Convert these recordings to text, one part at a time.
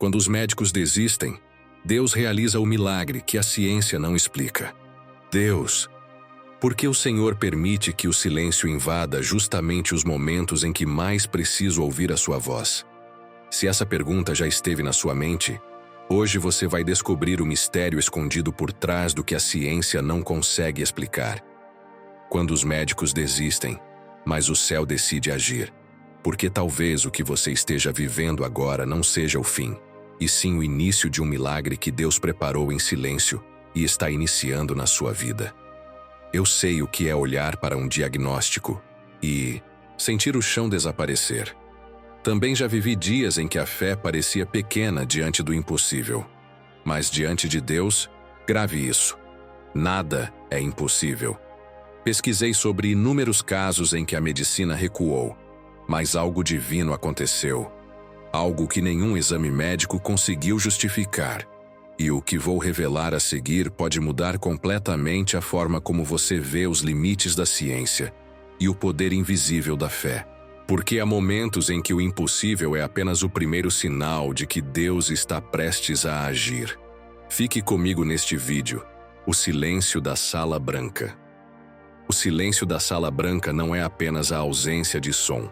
Quando os médicos desistem, Deus realiza o milagre que a ciência não explica. Deus, por que o Senhor permite que o silêncio invada justamente os momentos em que mais preciso ouvir a sua voz? Se essa pergunta já esteve na sua mente, hoje você vai descobrir o mistério escondido por trás do que a ciência não consegue explicar. Quando os médicos desistem, mas o céu decide agir, porque talvez o que você esteja vivendo agora não seja o fim, e sim o início de um milagre que Deus preparou em silêncio e está iniciando na sua vida. Eu sei o que é olhar para um diagnóstico e sentir o chão desaparecer. Também já vivi dias em que a fé parecia pequena diante do impossível. Mas diante de Deus, grave isso: nada é impossível. Pesquisei sobre inúmeros casos em que a medicina recuou, mas algo divino aconteceu. Algo que nenhum exame médico conseguiu justificar. E o que vou revelar a seguir pode mudar completamente a forma como você vê os limites da ciência e o poder invisível da fé. Porque há momentos em que o impossível é apenas o primeiro sinal de que Deus está prestes a agir. Fique comigo neste vídeo: o silêncio da sala branca. O silêncio da sala branca não é apenas a ausência de som.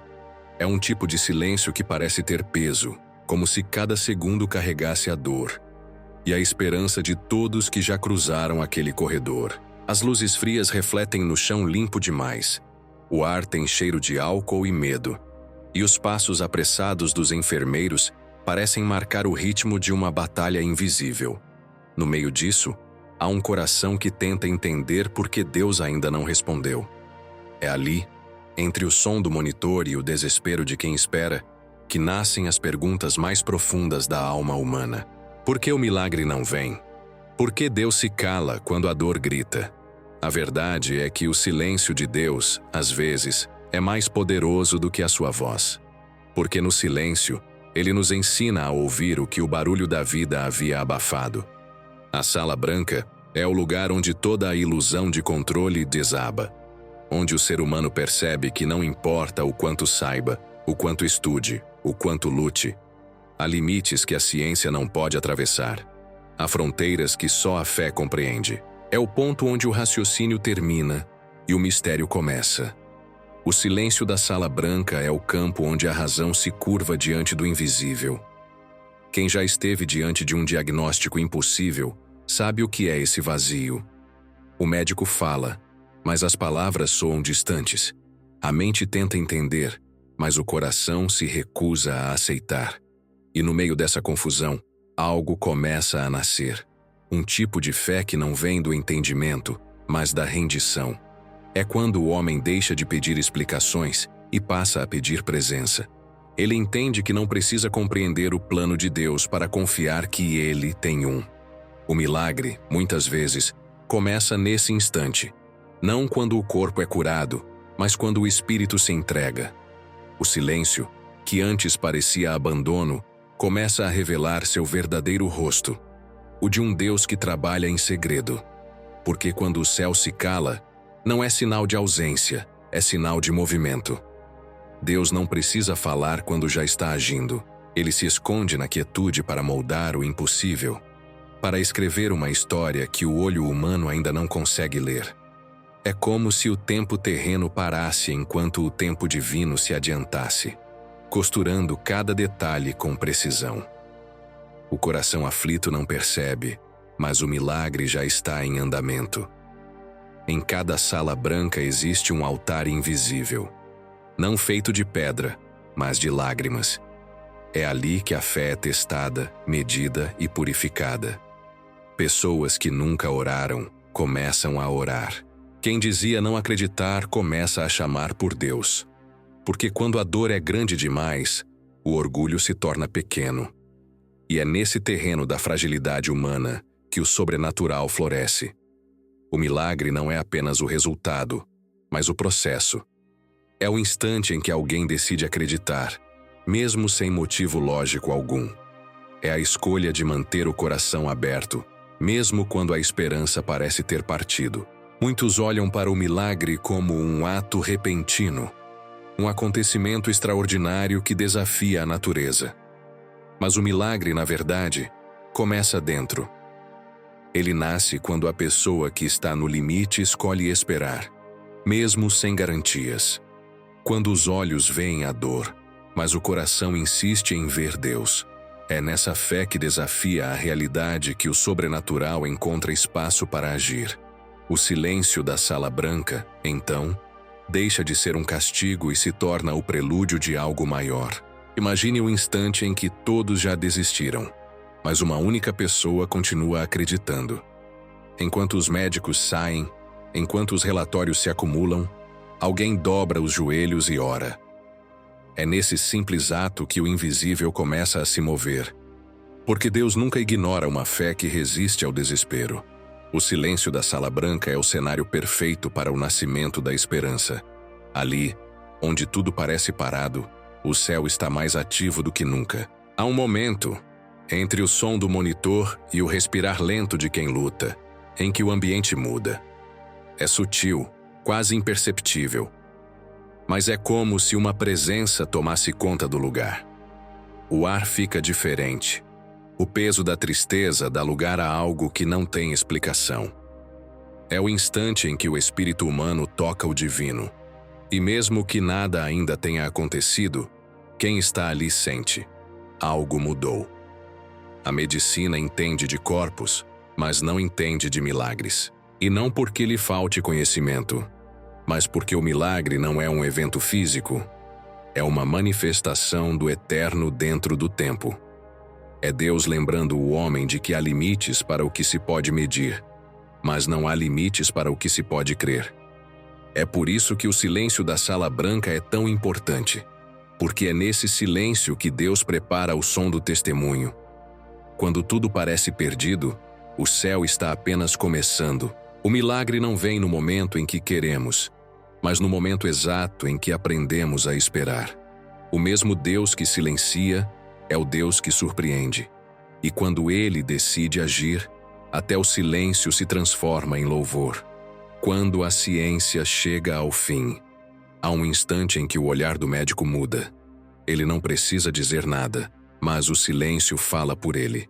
É um tipo de silêncio que parece ter peso, como se cada segundo carregasse a dor e a esperança de todos que já cruzaram aquele corredor. As luzes frias refletem no chão limpo demais. O ar tem cheiro de álcool e medo. E os passos apressados dos enfermeiros parecem marcar o ritmo de uma batalha invisível. No meio disso, há um coração que tenta entender por que Deus ainda não respondeu. É ali, entre o som do monitor e o desespero de quem espera, que nascem as perguntas mais profundas da alma humana. Por que o milagre não vem? Por que Deus se cala quando a dor grita? A verdade é que o silêncio de Deus, às vezes, é mais poderoso do que a sua voz. Porque no silêncio, Ele nos ensina a ouvir o que o barulho da vida havia abafado. A sala branca é o lugar onde toda a ilusão de controle desaba. Onde o ser humano percebe que não importa o quanto saiba, o quanto estude, o quanto lute, há limites que a ciência não pode atravessar. Há fronteiras que só a fé compreende. É o ponto onde o raciocínio termina e o mistério começa. O silêncio da sala branca é o campo onde a razão se curva diante do invisível. Quem já esteve diante de um diagnóstico impossível sabe o que é esse vazio. O médico fala, mas as palavras soam distantes. A mente tenta entender, mas o coração se recusa a aceitar. E no meio dessa confusão, algo começa a nascer. Um tipo de fé que não vem do entendimento, mas da rendição. É quando o homem deixa de pedir explicações e passa a pedir presença. Ele entende que não precisa compreender o plano de Deus para confiar que Ele tem um. O milagre, muitas vezes, começa nesse instante. Não quando o corpo é curado, mas quando o espírito se entrega. O silêncio, que antes parecia abandono, começa a revelar seu verdadeiro rosto, o de um Deus que trabalha em segredo. Porque quando o céu se cala, não é sinal de ausência, é sinal de movimento. Deus não precisa falar quando já está agindo. Ele se esconde na quietude para moldar o impossível, para escrever uma história que o olho humano ainda não consegue ler. É como se o tempo terreno parasse enquanto o tempo divino se adiantasse, costurando cada detalhe com precisão. O coração aflito não percebe, mas o milagre já está em andamento. Em cada sala branca existe um altar invisível, não feito de pedra, mas de lágrimas. É ali que a fé é testada, medida e purificada. Pessoas que nunca oraram começam a orar. Quem dizia não acreditar começa a chamar por Deus. Porque quando a dor é grande demais, o orgulho se torna pequeno. E é nesse terreno da fragilidade humana que o sobrenatural floresce. O milagre não é apenas o resultado, mas o processo. É o instante em que alguém decide acreditar, mesmo sem motivo lógico algum. É a escolha de manter o coração aberto, mesmo quando a esperança parece ter partido. Muitos olham para o milagre como um ato repentino, um acontecimento extraordinário que desafia a natureza. Mas o milagre, na verdade, começa dentro. Ele nasce quando a pessoa que está no limite escolhe esperar, mesmo sem garantias. Quando os olhos veem a dor, mas o coração insiste em ver Deus. É nessa fé que desafia a realidade que o sobrenatural encontra espaço para agir. O silêncio da sala branca, então, deixa de ser um castigo e se torna o prelúdio de algo maior. Imagine o instante em que todos já desistiram, mas uma única pessoa continua acreditando. Enquanto os médicos saem, enquanto os relatórios se acumulam, alguém dobra os joelhos e ora. É nesse simples ato que o invisível começa a se mover. Porque Deus nunca ignora uma fé que resiste ao desespero. O silêncio da sala branca é o cenário perfeito para o nascimento da esperança. Ali, onde tudo parece parado, o céu está mais ativo do que nunca. Há um momento, entre o som do monitor e o respirar lento de quem luta, em que o ambiente muda. É sutil, quase imperceptível. Mas é como se uma presença tomasse conta do lugar. O ar fica diferente. O peso da tristeza dá lugar a algo que não tem explicação. É o instante em que o espírito humano toca o divino. E mesmo que nada ainda tenha acontecido, quem está ali sente: algo mudou. A medicina entende de corpos, mas não entende de milagres. E não porque lhe falte conhecimento, mas porque o milagre não é um evento físico, é uma manifestação do eterno dentro do tempo. É Deus lembrando o homem de que há limites para o que se pode medir, mas não há limites para o que se pode crer. É por isso que o silêncio da sala branca é tão importante, porque é nesse silêncio que Deus prepara o som do testemunho. Quando tudo parece perdido, o céu está apenas começando. O milagre não vem no momento em que queremos, mas no momento exato em que aprendemos a esperar. O mesmo Deus que silencia é o Deus que surpreende. E quando Ele decide agir, até o silêncio se transforma em louvor. Quando a ciência chega ao fim, há um instante em que o olhar do médico muda. Ele não precisa dizer nada, mas o silêncio fala por ele.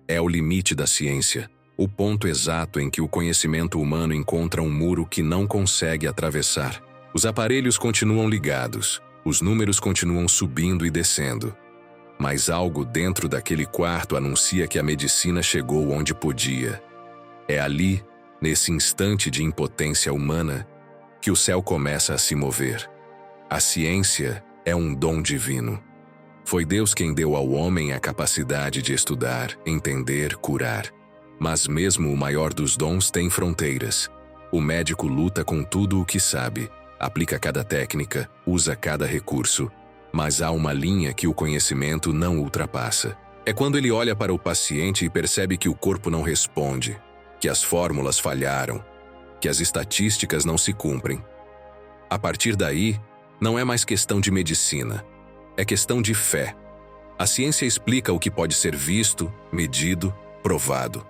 É o limite da ciência, o ponto exato em que o conhecimento humano encontra um muro que não consegue atravessar. Os aparelhos continuam ligados, os números continuam subindo e descendo. Mas algo dentro daquele quarto anuncia que a medicina chegou onde podia. É ali, nesse instante de impotência humana, que o céu começa a se mover. A ciência é um dom divino. Foi Deus quem deu ao homem a capacidade de estudar, entender, curar. Mas mesmo o maior dos dons tem fronteiras. O médico luta com tudo o que sabe, aplica cada técnica, usa cada recurso, mas há uma linha que o conhecimento não ultrapassa. É quando ele olha para o paciente e percebe que o corpo não responde, que as fórmulas falharam, que as estatísticas não se cumprem. A partir daí, não é mais questão de medicina, é questão de fé. A ciência explica o que pode ser visto, medido, provado.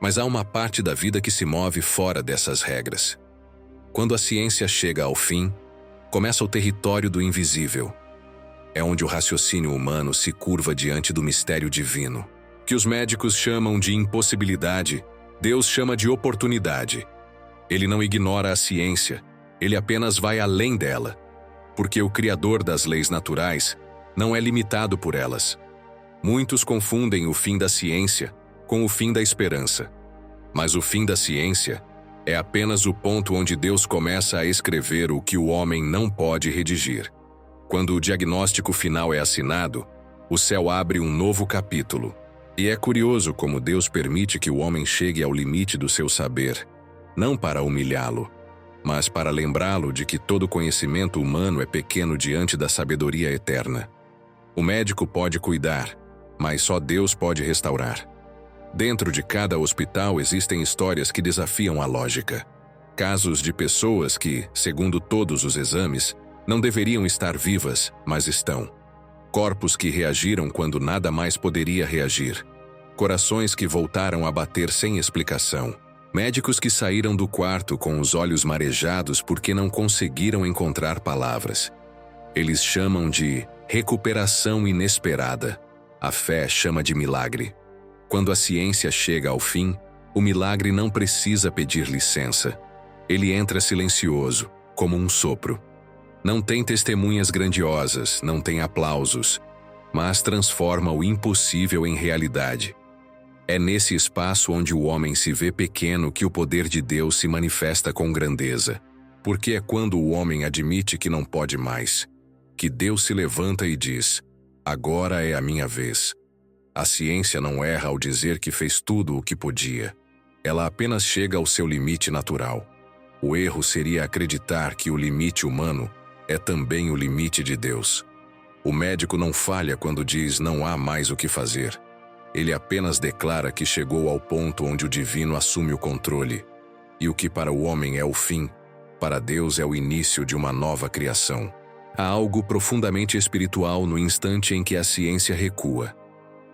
Mas há uma parte da vida que se move fora dessas regras. Quando a ciência chega ao fim, começa o território do invisível. É onde o raciocínio humano se curva diante do mistério divino. Que os médicos chamam de impossibilidade, Deus chama de oportunidade. Ele não ignora a ciência, ele apenas vai além dela. Porque o Criador das leis naturais não é limitado por elas. Muitos confundem o fim da ciência com o fim da esperança. Mas o fim da ciência é apenas o ponto onde Deus começa a escrever o que o homem não pode redigir. Quando o diagnóstico final é assinado, o céu abre um novo capítulo. E é curioso como Deus permite que o homem chegue ao limite do seu saber, não para humilhá-lo, mas para lembrá-lo de que todo conhecimento humano é pequeno diante da sabedoria eterna. O médico pode cuidar, mas só Deus pode restaurar. Dentro de cada hospital existem histórias que desafiam a lógica. Casos de pessoas que, segundo todos os exames, não deveriam estar vivas, mas estão. Corpos que reagiram quando nada mais poderia reagir. Corações que voltaram a bater sem explicação. Médicos que saíram do quarto com os olhos marejados porque não conseguiram encontrar palavras. Eles chamam de recuperação inesperada. A fé chama de milagre. Quando a ciência chega ao fim, o milagre não precisa pedir licença. Ele entra silencioso, como um sopro. Não tem testemunhas grandiosas, não tem aplausos, mas transforma o impossível em realidade. É nesse espaço onde o homem se vê pequeno que o poder de Deus se manifesta com grandeza. Porque é quando o homem admite que não pode mais, que Deus se levanta e diz: agora é a minha vez. A ciência não erra ao dizer que fez tudo o que podia. Ela apenas chega ao seu limite natural. O erro seria acreditar que o limite humano é também o limite de Deus. O médico não falha quando diz não há mais o que fazer. Ele apenas declara que chegou ao ponto onde o divino assume o controle. E o que para o homem é o fim, para Deus é o início de uma nova criação. Há algo profundamente espiritual no instante em que a ciência recua.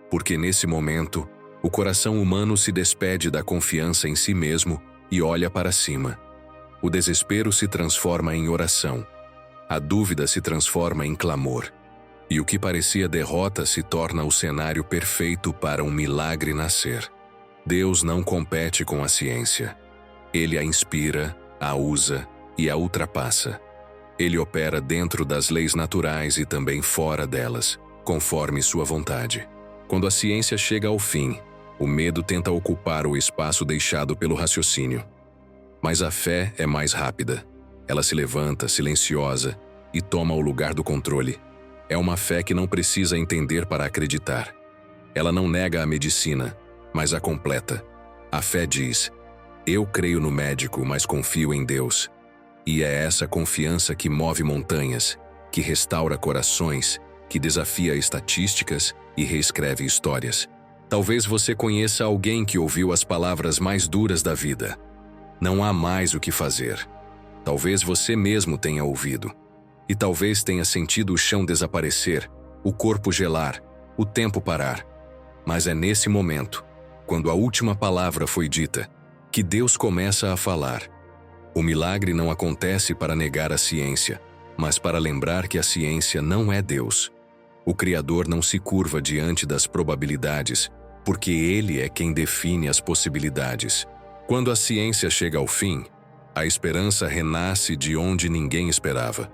Porque nesse momento, o coração humano se despede da confiança em si mesmo e olha para cima. O desespero se transforma em oração. A dúvida se transforma em clamor. E o que parecia derrota se torna o cenário perfeito para um milagre nascer. Deus não compete com a ciência. Ele a inspira, a usa e a ultrapassa. Ele opera dentro das leis naturais e também fora delas, conforme sua vontade. Quando a ciência chega ao fim, o medo tenta ocupar o espaço deixado pelo raciocínio. Mas a fé é mais rápida. Ela se levanta, silenciosa, e toma o lugar do controle. É uma fé que não precisa entender para acreditar. Ela não nega a medicina, mas a completa. A fé diz: eu creio no médico, mas confio em Deus. E é essa confiança que move montanhas, que restaura corações, que desafia estatísticas e reescreve histórias. Talvez você conheça alguém que ouviu as palavras mais duras da vida. Não há mais o que fazer. Talvez você mesmo tenha ouvido. E talvez tenha sentido o chão desaparecer, o corpo gelar, o tempo parar. Mas é nesse momento, quando a última palavra foi dita, que Deus começa a falar. O milagre não acontece para negar a ciência, mas para lembrar que a ciência não é Deus. O Criador não se curva diante das probabilidades, porque Ele é quem define as possibilidades. Quando a ciência chega ao fim, a esperança renasce de onde ninguém esperava.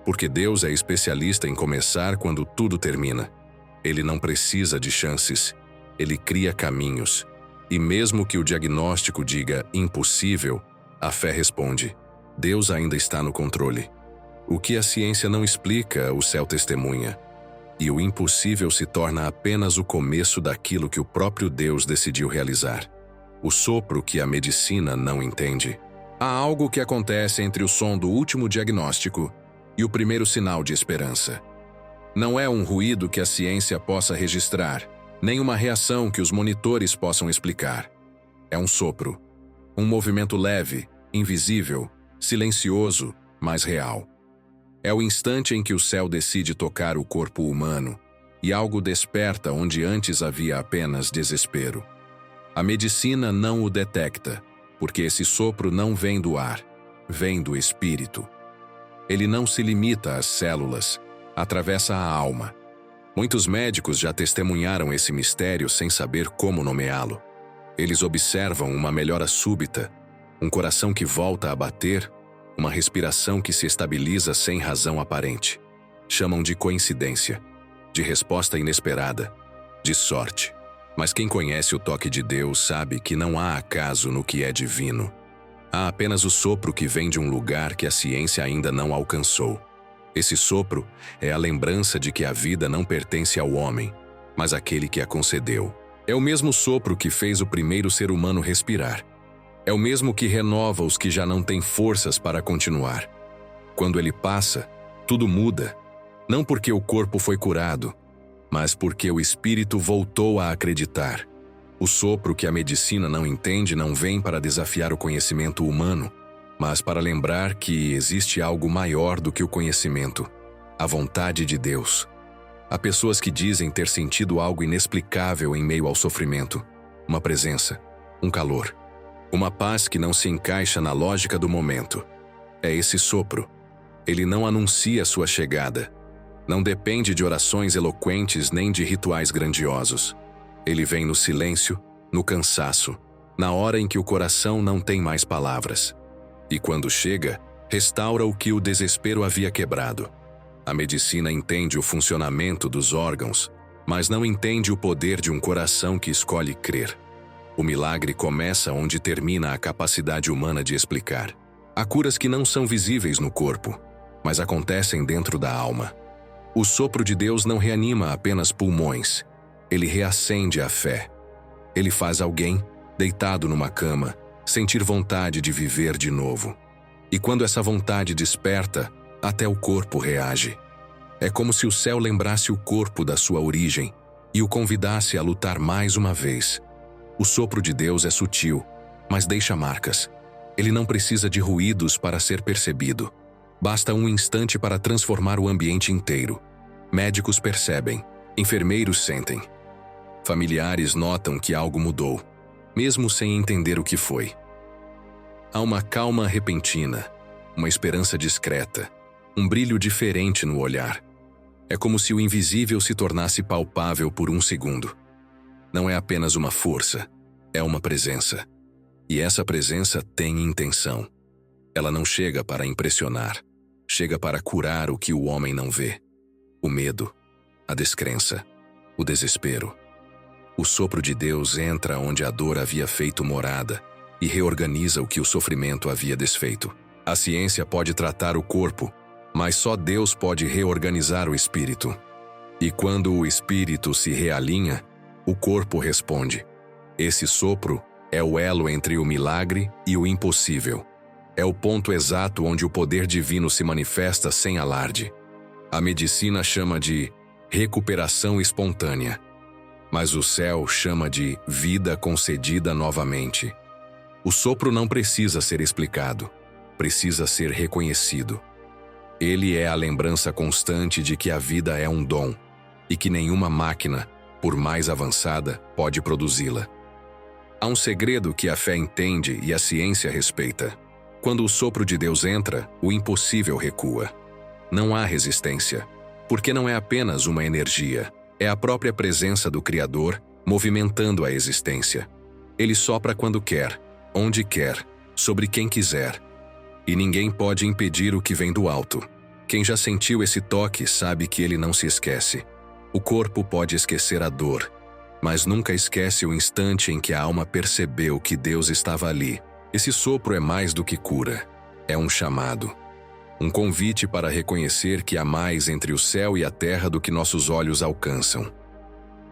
Porque Deus é especialista em começar quando tudo termina. Ele não precisa de chances. Ele cria caminhos. E mesmo que o diagnóstico diga impossível, a fé responde: Deus ainda está no controle. O que a ciência não explica, o céu testemunha. E o impossível se torna apenas o começo daquilo que o próprio Deus decidiu realizar. O sopro que a medicina não entende. Há algo que acontece entre o som do último diagnóstico e o primeiro sinal de esperança. Não é um ruído que a ciência possa registrar, nem uma reação que os monitores possam explicar. É um sopro, um movimento leve, invisível, silencioso, mas real. É o instante em que o céu decide tocar o corpo humano e algo desperta onde antes havia apenas desespero. A medicina não o detecta, porque esse sopro não vem do ar, vem do espírito. Ele não se limita às células, atravessa a alma. Muitos médicos já testemunharam esse mistério sem saber como nomeá-lo. Eles observam uma melhora súbita, um coração que volta a bater, uma respiração que se estabiliza sem razão aparente. Chamam de coincidência, de resposta inesperada, de sorte. Mas quem conhece o toque de Deus sabe que não há acaso no que é divino. Há apenas o sopro que vem de um lugar que a ciência ainda não alcançou. Esse sopro é a lembrança de que a vida não pertence ao homem, mas àquele que a concedeu. É o mesmo sopro que fez o primeiro ser humano respirar. É o mesmo que renova os que já não têm forças para continuar. Quando ele passa, tudo muda, não porque o corpo foi curado, mas porque o espírito voltou a acreditar. O sopro que a medicina não entende não vem para desafiar o conhecimento humano, mas para lembrar que existe algo maior do que o conhecimento, a vontade de Deus. Há pessoas que dizem ter sentido algo inexplicável em meio ao sofrimento, uma presença, um calor, uma paz que não se encaixa na lógica do momento. É esse sopro. Ele não anuncia sua chegada, Não depende de orações eloquentes nem de rituais grandiosos. Ele vem no silêncio, no cansaço, na hora em que o coração não tem mais palavras. E quando chega, restaura o que o desespero havia quebrado. A medicina entende o funcionamento dos órgãos, mas não entende o poder de um coração que escolhe crer. O milagre começa onde termina a capacidade humana de explicar. Há curas que não são visíveis no corpo, mas acontecem dentro da alma. O sopro de Deus não reanima apenas pulmões, ele reacende a fé. Ele faz alguém, deitado numa cama, sentir vontade de viver de novo. E quando essa vontade desperta, até o corpo reage. É como se o céu lembrasse o corpo da sua origem e o convidasse a lutar mais uma vez. O sopro de Deus é sutil, mas deixa marcas. Ele não precisa de ruídos para ser percebido. Basta um instante para transformar o ambiente inteiro. Médicos percebem, enfermeiros sentem. Familiares notam que algo mudou, mesmo sem entender o que foi. Há uma calma repentina, uma esperança discreta, um brilho diferente no olhar. É como se o invisível se tornasse palpável por um segundo. Não é apenas uma força, é uma presença. E essa presença tem intenção. Ela não chega para impressionar, chega para curar o que o homem não vê. O medo, a descrença, o desespero. O sopro de Deus entra onde a dor havia feito morada e reorganiza o que o sofrimento havia desfeito. A ciência pode tratar o corpo, mas só Deus pode reorganizar o espírito. E quando o espírito se realinha, o corpo responde. Esse sopro é o elo entre o milagre e o impossível. É o ponto exato onde o poder divino se manifesta sem alarde. A medicina chama de recuperação espontânea, mas o céu chama de vida concedida novamente. O sopro não precisa ser explicado, precisa ser reconhecido. Ele é a lembrança constante de que a vida é um dom e que nenhuma máquina, por mais avançada, pode produzi-la. Há um segredo que a fé entende e a ciência respeita. Quando o sopro de Deus entra, o impossível recua. Não há resistência, porque não é apenas uma energia, é a própria presença do Criador movimentando a existência. Ele sopra quando quer, onde quer, sobre quem quiser. E ninguém pode impedir o que vem do alto. Quem já sentiu esse toque sabe que ele não se esquece. O corpo pode esquecer a dor, mas nunca esquece o instante em que a alma percebeu que Deus estava ali. Esse sopro é mais do que cura, é um chamado. Um convite para reconhecer que há mais entre o céu e a terra do que nossos olhos alcançam.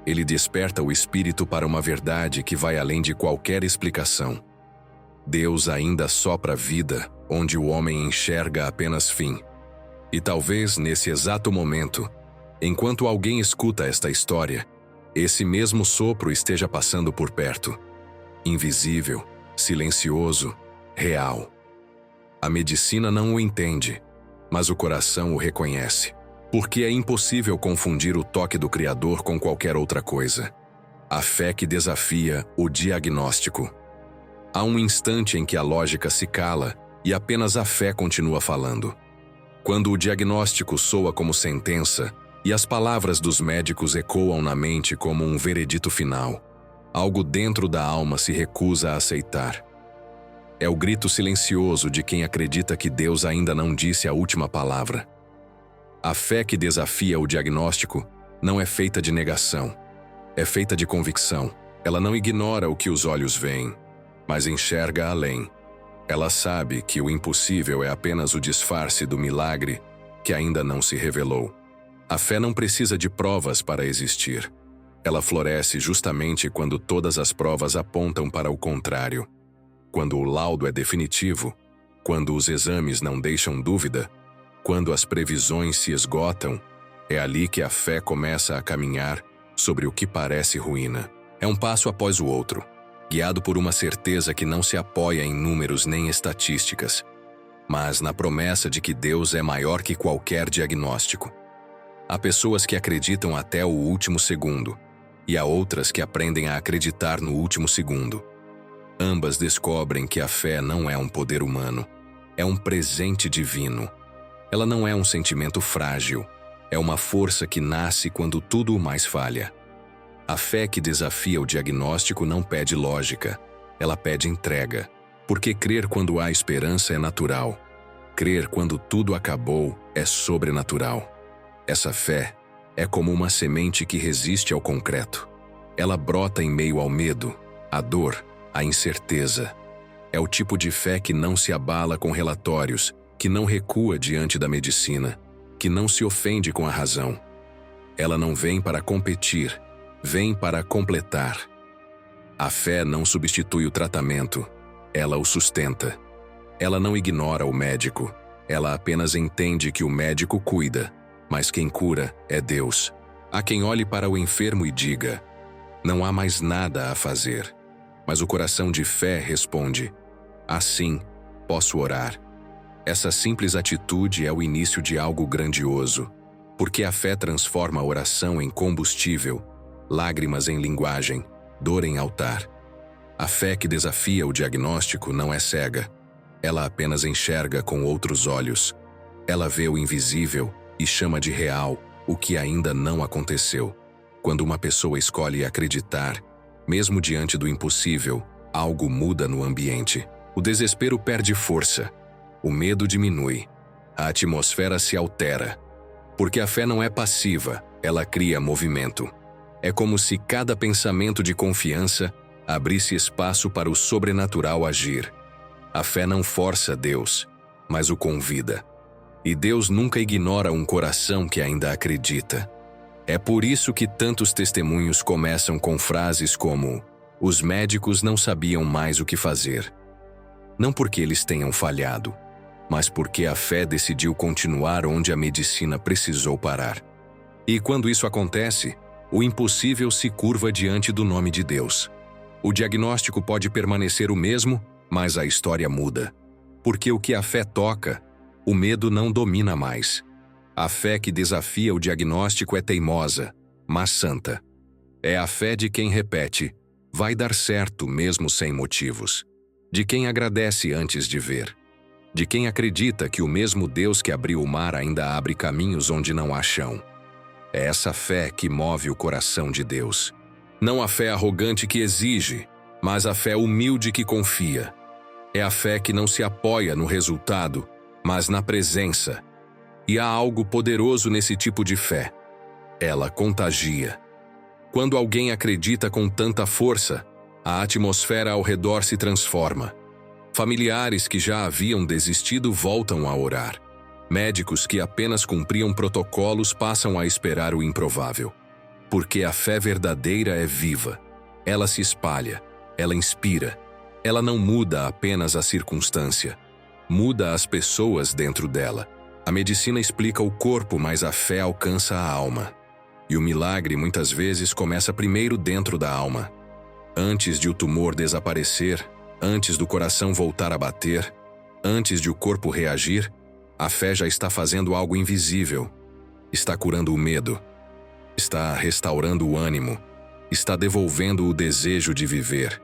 Ele desperta o espírito para uma verdade que vai além de qualquer explicação. Deus ainda sopra vida onde o homem enxerga apenas fim. E talvez nesse exato momento, enquanto alguém escuta esta história, esse mesmo sopro esteja passando por perto. Invisível, silencioso, real. A medicina não o entende, mas o coração o reconhece, porque é impossível confundir o toque do Criador com qualquer outra coisa. A fé que desafia o diagnóstico. Há um instante em que a lógica se cala e apenas a fé continua falando. Quando o diagnóstico soa como sentença e as palavras dos médicos ecoam na mente como um veredito final, algo dentro da alma se recusa a aceitar. É o grito silencioso de quem acredita que Deus ainda não disse a última palavra. A fé que desafia o diagnóstico não é feita de negação, é feita de convicção. Ela não ignora o que os olhos veem, mas enxerga além. Ela sabe que o impossível é apenas o disfarce do milagre que ainda não se revelou. A fé não precisa de provas para existir. Ela floresce justamente quando todas as provas apontam para o contrário. Quando o laudo é definitivo, quando os exames não deixam dúvida, quando as previsões se esgotam, é ali que a fé começa a caminhar sobre o que parece ruína. É um passo após o outro, guiado por uma certeza que não se apoia em números nem estatísticas, mas na promessa de que Deus é maior que qualquer diagnóstico. Há pessoas que acreditam até o último segundo, e há outras que aprendem a acreditar no último segundo. Ambas descobrem que a fé não é um poder humano, é um presente divino. Ela não é um sentimento frágil, É uma força que nasce quando tudo mais falha. A fé que desafia o diagnóstico não pede lógica, ela pede entrega. Porque crer quando há esperança é natural. Crer quando tudo acabou é sobrenatural. Essa fé é como uma semente que resiste ao concreto. Ela brota em meio ao medo, à dor, à incerteza. É o tipo de fé que não se abala com relatórios, que não recua diante da medicina, que não se ofende com a razão. Ela não vem para competir, vem para completar. A fé não substitui o tratamento, ela o sustenta. Ela não ignora o médico, ela apenas entende que o médico cuida, mas quem cura é Deus. Há quem olhe para o enfermo e diga: não há mais nada a fazer. Mas o coração de fé responde: assim, posso orar. Essa simples atitude é o início de algo grandioso, porque a fé transforma a oração em combustível, lágrimas em linguagem, dor em altar. A fé que desafia o diagnóstico não é cega. Ela apenas enxerga com outros olhos. Ela vê o invisível e chama de real o que ainda não aconteceu. Quando uma pessoa escolhe acreditar, mesmo diante do impossível, algo muda no ambiente. O desespero perde força. O medo diminui. A atmosfera se altera. Porque a fé não é passiva, ela cria movimento. É como se cada pensamento de confiança abrisse espaço para o sobrenatural agir. A fé não força Deus, mas o convida. E Deus nunca ignora um coração que ainda acredita. É por isso que tantos testemunhos começam com frases como: os médicos não sabiam mais o que fazer. Não porque eles tenham falhado, mas porque a fé decidiu continuar onde a medicina precisou parar. E quando isso acontece, o impossível se curva diante do nome de Deus. O diagnóstico pode permanecer o mesmo, mas a história muda. Porque o que a fé toca, o medo não domina mais. A fé que desafia o diagnóstico é teimosa, mas santa. É a fé de quem repete: vai dar certo mesmo sem motivos. De quem agradece antes de ver. De quem acredita que o mesmo Deus que abriu o mar ainda abre caminhos onde não há chão. É essa fé que move o coração de Deus. Não a fé arrogante que exige, mas a fé humilde que confia. É a fé que não se apoia no resultado, mas na presença. E há algo poderoso nesse tipo de fé. Ela contagia. Quando alguém acredita com tanta força, a atmosfera ao redor se transforma. Familiares que já haviam desistido voltam a orar. Médicos que apenas cumpriam protocolos passam a esperar o improvável. Porque a fé verdadeira é viva. Ela se espalha, ela inspira. Ela não muda apenas a circunstância. Muda as pessoas dentro dela. A medicina explica o corpo, mas a fé alcança a alma. E o milagre muitas vezes começa primeiro dentro da alma. Antes de o tumor desaparecer, antes do coração voltar a bater, antes de o corpo reagir, a fé já está fazendo algo invisível. Está curando o medo. Está restaurando o ânimo. Está devolvendo o desejo de viver.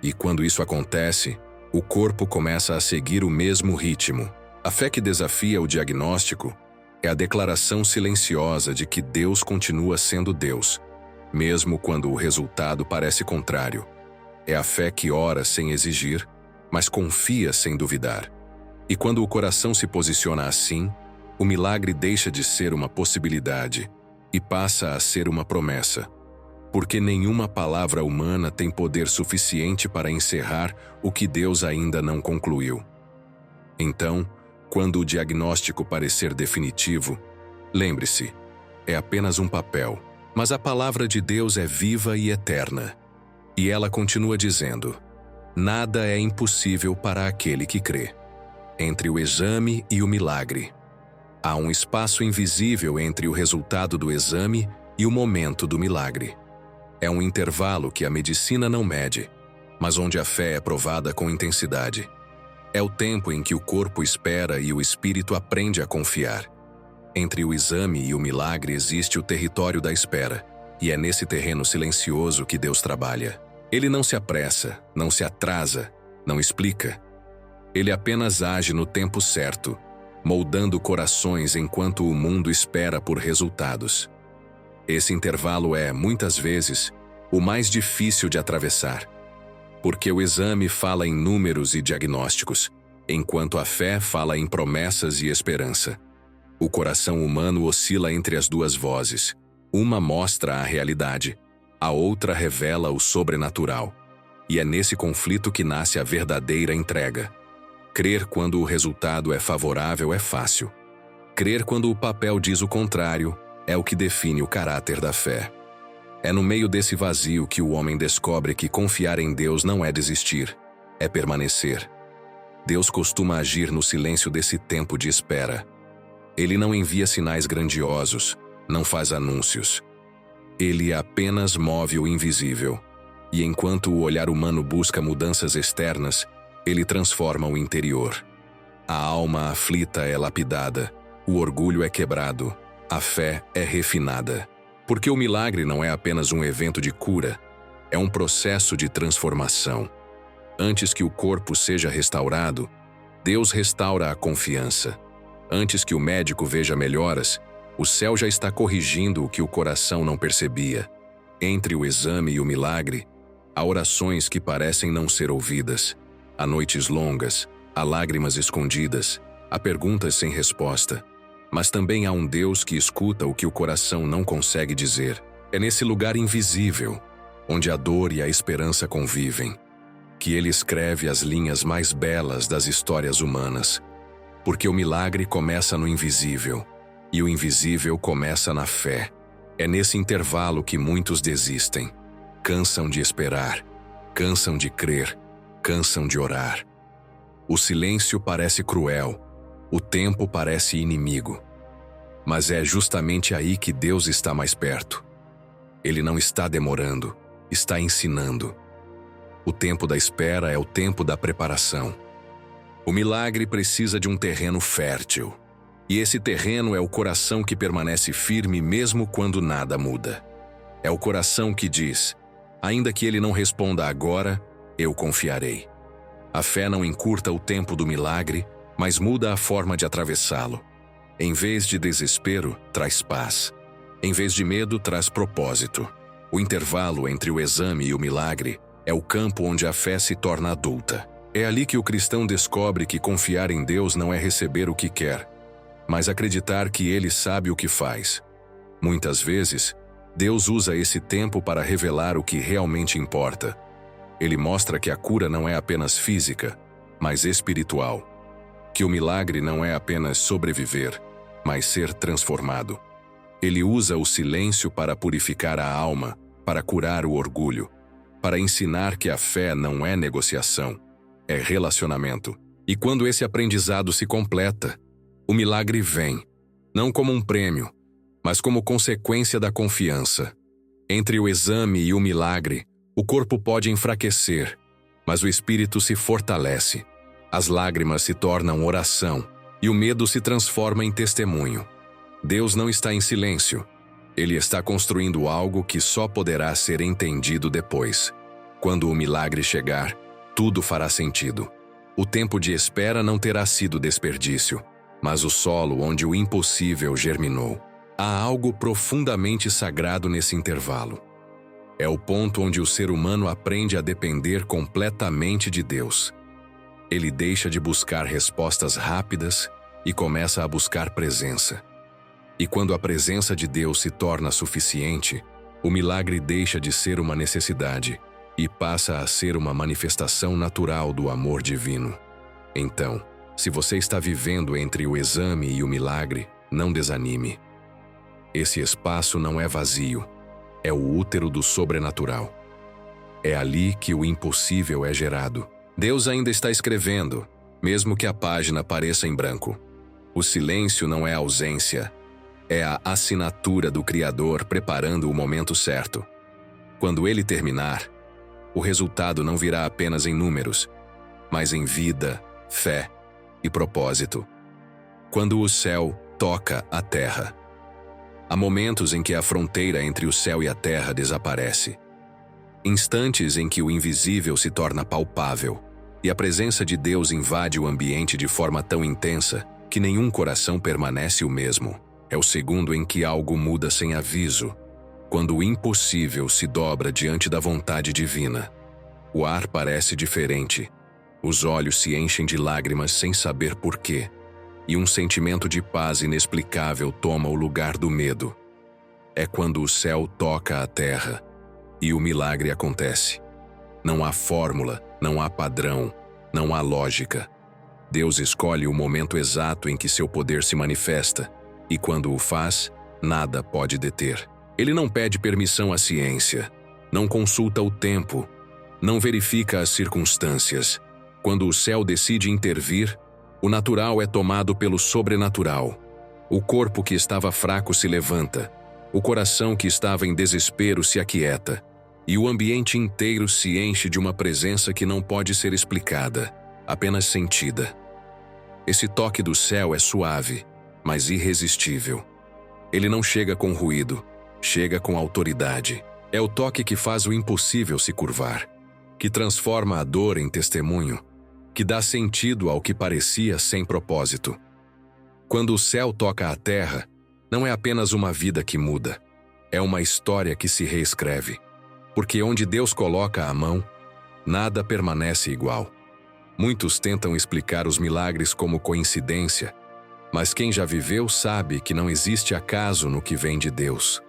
E quando isso acontece, o corpo começa a seguir o mesmo ritmo. A fé que desafia o diagnóstico é a declaração silenciosa de que Deus continua sendo Deus, mesmo quando o resultado parece contrário. É a fé que ora sem exigir, mas confia sem duvidar. E quando o coração se posiciona assim, o milagre deixa de ser uma possibilidade e passa a ser uma promessa. Porque nenhuma palavra humana tem poder suficiente para encerrar o que Deus ainda não concluiu. Então, quando o diagnóstico parecer definitivo, lembre-se, é apenas um papel, mas a palavra de Deus é viva e eterna. E ela continua dizendo: nada é impossível para aquele que crê. Entre o exame e o milagre, há um espaço invisível entre o resultado do exame e o momento do milagre. É um intervalo que a medicina não mede, mas onde a fé é provada com intensidade. É o tempo em que o corpo espera e o espírito aprende a confiar. Entre o exame e o milagre existe o território da espera, e é nesse terreno silencioso que Deus trabalha. Ele não se apressa, não se atrasa, não explica. Ele apenas age no tempo certo, moldando corações enquanto o mundo espera por resultados. Esse intervalo é, muitas vezes, o mais difícil de atravessar, porque o exame fala em números e diagnósticos, enquanto a fé fala em promessas e esperança. O coração humano oscila entre as duas vozes. Uma mostra a realidade, a outra revela o sobrenatural. E é nesse conflito que nasce a verdadeira entrega. Crer quando o resultado é favorável é fácil. Crer quando o papel diz o contrário é o que define o caráter da fé. É no meio desse vazio que o homem descobre que confiar em Deus não é desistir, é permanecer. Deus costuma agir no silêncio desse tempo de espera. Ele não envia sinais grandiosos, não faz anúncios. Ele apenas move o invisível. E enquanto o olhar humano busca mudanças externas, ele transforma o interior. A alma aflita é lapidada, o orgulho é quebrado, a fé é refinada. Porque o milagre não é apenas um evento de cura, é um processo de transformação. Antes que o corpo seja restaurado, Deus restaura a confiança. Antes que o médico veja melhoras, o céu já está corrigindo o que o coração não percebia. Entre o exame e o milagre, há orações que parecem não ser ouvidas. Há noites longas, há lágrimas escondidas, há perguntas sem resposta. Mas também há um Deus que escuta o que o coração não consegue dizer. É nesse lugar invisível, onde a dor e a esperança convivem, que ele escreve as linhas mais belas das histórias humanas. Porque o milagre começa no invisível, e o invisível começa na fé. É nesse intervalo que muitos desistem. Cansam de esperar, cansam de crer, cansam de orar. O silêncio parece cruel, o tempo parece inimigo. Mas é justamente aí que Deus está mais perto. Ele não está demorando, está ensinando. O tempo da espera é o tempo da preparação. O milagre precisa de um terreno fértil. E esse terreno é o coração que permanece firme mesmo quando nada muda. É o coração que diz, ainda que ele não responda agora, eu confiarei. A fé não encurta o tempo do milagre, mas muda a forma de atravessá-lo. Em vez de desespero, traz paz. Em vez de medo, traz propósito. O intervalo entre o exame e o milagre é o campo onde a fé se torna adulta. É ali que o cristão descobre que confiar em Deus não é receber o que quer, mas acreditar que Ele sabe o que faz. Muitas vezes, Deus usa esse tempo para revelar o que realmente importa. Ele mostra que a cura não é apenas física, mas espiritual. Que o milagre não é apenas sobreviver, mas ser transformado. Ele usa o silêncio para purificar a alma, para curar o orgulho, para ensinar que a fé não é negociação, é relacionamento. E quando esse aprendizado se completa, o milagre vem, não como um prêmio, mas como consequência da confiança. Entre o exame e o milagre, o corpo pode enfraquecer, mas o espírito se fortalece. As lágrimas se tornam oração e o medo se transforma em testemunho. Deus não está em silêncio. Ele está construindo algo que só poderá ser entendido depois. Quando o milagre chegar, tudo fará sentido. O tempo de espera não terá sido desperdício, mas o solo onde o impossível germinou. Há algo profundamente sagrado nesse intervalo. É o ponto onde o ser humano aprende a depender completamente de Deus. Ele deixa de buscar respostas rápidas e começa a buscar presença. E quando a presença de Deus se torna suficiente, o milagre deixa de ser uma necessidade e passa a ser uma manifestação natural do amor divino. Então, se você está vivendo entre o exame e o milagre, não desanime. Esse espaço não é vazio, é o útero do sobrenatural. É ali que o impossível é gerado. Deus ainda está escrevendo, mesmo que a página pareça em branco. O silêncio não é ausência, é a assinatura do Criador preparando o momento certo. Quando ele terminar, o resultado não virá apenas em números, mas em vida, fé e propósito. Quando o céu toca a terra. Há momentos em que a fronteira entre o céu e a terra desaparece. Instantes em que o invisível se torna palpável e a presença de Deus invade o ambiente de forma tão intensa que nenhum coração permanece o mesmo. É o segundo em que algo muda sem aviso, quando o impossível se dobra diante da vontade divina. O ar parece diferente, os olhos se enchem de lágrimas sem saber porquê, e um sentimento de paz inexplicável toma o lugar do medo. É quando o céu toca a terra e o milagre acontece. Não há fórmula, não há padrão, não há lógica. Deus escolhe o momento exato em que seu poder se manifesta, e quando o faz, nada pode deter. Ele não pede permissão à ciência, não consulta o tempo, não verifica as circunstâncias. Quando o céu decide intervir, o natural é tomado pelo sobrenatural. O corpo que estava fraco se levanta, o coração que estava em desespero se aquieta, e o ambiente inteiro se enche de uma presença que não pode ser explicada, apenas sentida. Esse toque do céu é suave, mas irresistível. Ele não chega com ruído, chega com autoridade. É o toque que faz o impossível se curvar, que transforma a dor em testemunho, que dá sentido ao que parecia sem propósito. Quando o céu toca a terra, não é apenas uma vida que muda, é uma história que se reescreve. Porque onde Deus coloca a mão, nada permanece igual. Muitos tentam explicar os milagres como coincidência, mas quem já viveu sabe que não existe acaso no que vem de Deus.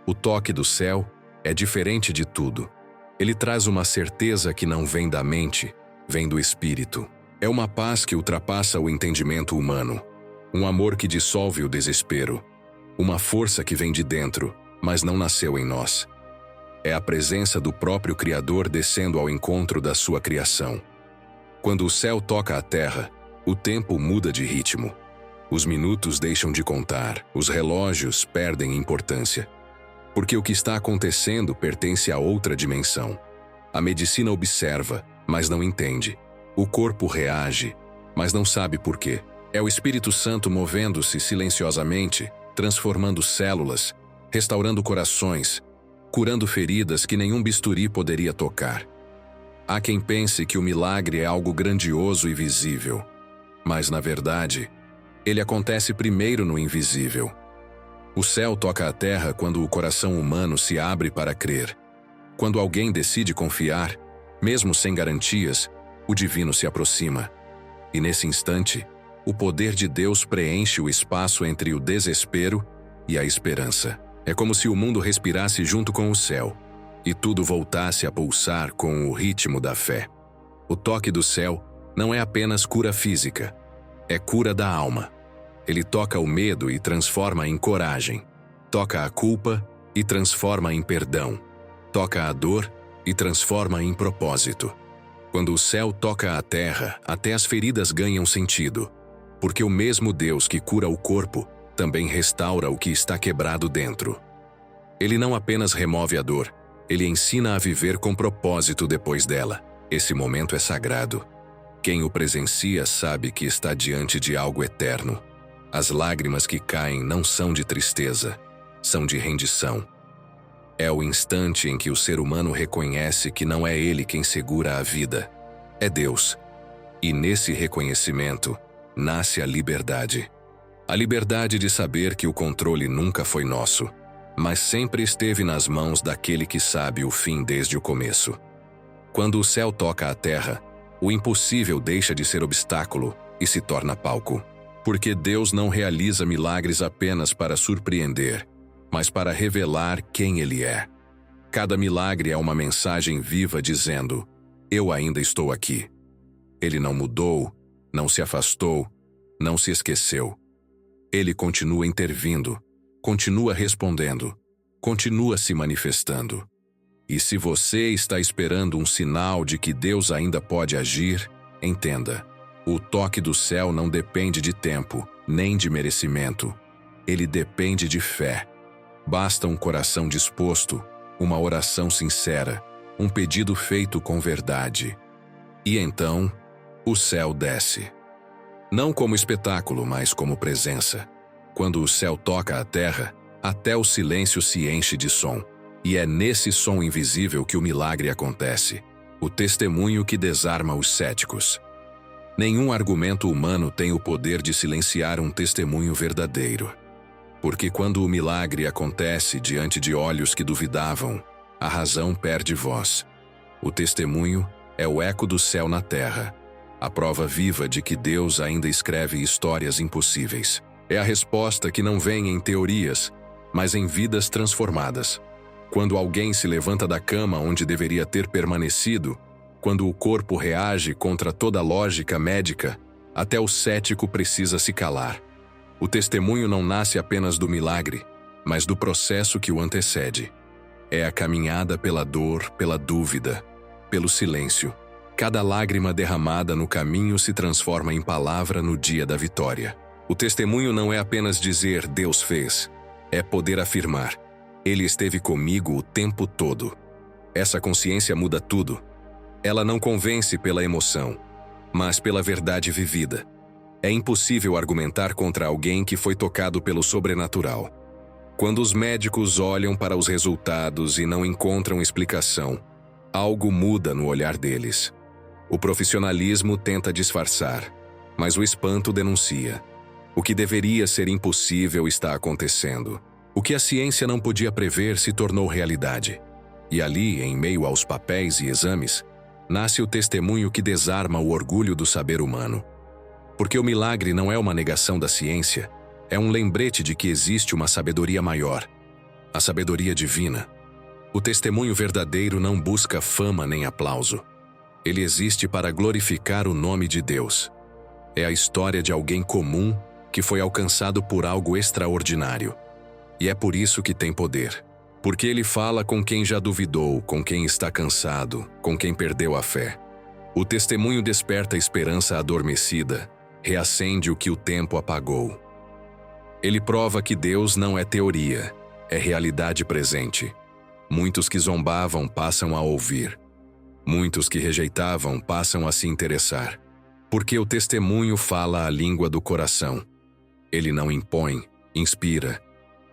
O toque do céu é diferente de tudo. Ele traz uma certeza que não vem da mente, vem do espírito. É uma paz que ultrapassa o entendimento humano, um amor que dissolve o desespero, uma força que vem de dentro, mas não nasceu em nós. É a presença do próprio Criador descendo ao encontro da sua criação. Quando o céu toca a terra, o tempo muda de ritmo. Os minutos deixam de contar, os relógios perdem importância. Porque o que está acontecendo pertence a outra dimensão. A medicina observa, mas não entende. O corpo reage, mas não sabe por quê. É o Espírito Santo movendo-se silenciosamente, transformando células, restaurando corações, curando feridas que nenhum bisturi poderia tocar. Há quem pense que o milagre é algo grandioso e visível, mas, na verdade, ele acontece primeiro no invisível. O céu toca a terra quando o coração humano se abre para crer. Quando alguém decide confiar, mesmo sem garantias, o divino se aproxima. E nesse instante, o poder de Deus preenche o espaço entre o desespero e a esperança. É como se o mundo respirasse junto com o céu, e tudo voltasse a pulsar com o ritmo da fé. O toque do céu não é apenas cura física, é cura da alma. Ele toca o medo e transforma em coragem. Toca a culpa e transforma em perdão. Toca a dor e transforma em propósito. Quando o céu toca a terra, até as feridas ganham sentido, porque o mesmo Deus que cura o corpo também restaura o que está quebrado dentro. Ele não apenas remove a dor, ele ensina a viver com propósito depois dela. Esse momento é sagrado. Quem o presencia sabe que está diante de algo eterno. As lágrimas que caem não são de tristeza, são de rendição. É o instante em que o ser humano reconhece que não é ele quem segura a vida, é Deus. E nesse reconhecimento nasce a liberdade. A liberdade de saber que o controle nunca foi nosso, mas sempre esteve nas mãos daquele que sabe o fim desde o começo. Quando o céu toca a terra, o impossível deixa de ser obstáculo e se torna palco. Porque Deus não realiza milagres apenas para surpreender, mas para revelar quem Ele é. Cada milagre é uma mensagem viva dizendo: eu ainda estou aqui. Ele não mudou, não se afastou, não se esqueceu. Ele continua intervindo, continua respondendo, continua se manifestando. E se você está esperando um sinal de que Deus ainda pode agir, entenda: o toque do céu não depende de tempo, nem de merecimento. Ele depende de fé. Basta um coração disposto, uma oração sincera, um pedido feito com verdade. E então, o céu desce. Não como espetáculo, mas como presença. Quando o céu toca a terra, até o silêncio se enche de som. E é nesse som invisível que o milagre acontece. O testemunho que desarma os céticos. Nenhum argumento humano tem o poder de silenciar um testemunho verdadeiro. Porque quando o milagre acontece diante de olhos que duvidavam, a razão perde voz. O testemunho é o eco do céu na terra, a prova viva de que Deus ainda escreve histórias impossíveis. É a resposta que não vem em teorias, mas em vidas transformadas. Quando alguém se levanta da cama onde deveria ter permanecido, quando o corpo reage contra toda lógica médica, até o cético precisa se calar. O testemunho não nasce apenas do milagre, mas do processo que o antecede. É a caminhada pela dor, pela dúvida, pelo silêncio. Cada lágrima derramada no caminho se transforma em palavra no dia da vitória. O testemunho não é apenas dizer Deus fez, é poder afirmar: Ele esteve comigo o tempo todo. Essa consciência muda tudo. Ela não convence pela emoção, mas pela verdade vivida. É impossível argumentar contra alguém que foi tocado pelo sobrenatural. Quando os médicos olham para os resultados e não encontram explicação, algo muda no olhar deles. O profissionalismo tenta disfarçar, mas o espanto denuncia. O que deveria ser impossível está acontecendo. O que a ciência não podia prever se tornou realidade. E ali, em meio aos papéis e exames, nasce o testemunho que desarma o orgulho do saber humano. Porque o milagre não é uma negação da ciência, é um lembrete de que existe uma sabedoria maior, a sabedoria divina. O testemunho verdadeiro não busca fama nem aplauso. Ele existe para glorificar o nome de Deus. É a história de alguém comum que foi alcançado por algo extraordinário. E é por isso que tem poder. Porque ele fala com quem já duvidou, com quem está cansado, com quem perdeu a fé. O testemunho desperta a esperança adormecida, reacende o que o tempo apagou. Ele prova que Deus não é teoria, é realidade presente. Muitos que zombavam passam a ouvir. Muitos que rejeitavam passam a se interessar. Porque o testemunho fala a língua do coração. Ele não impõe, inspira.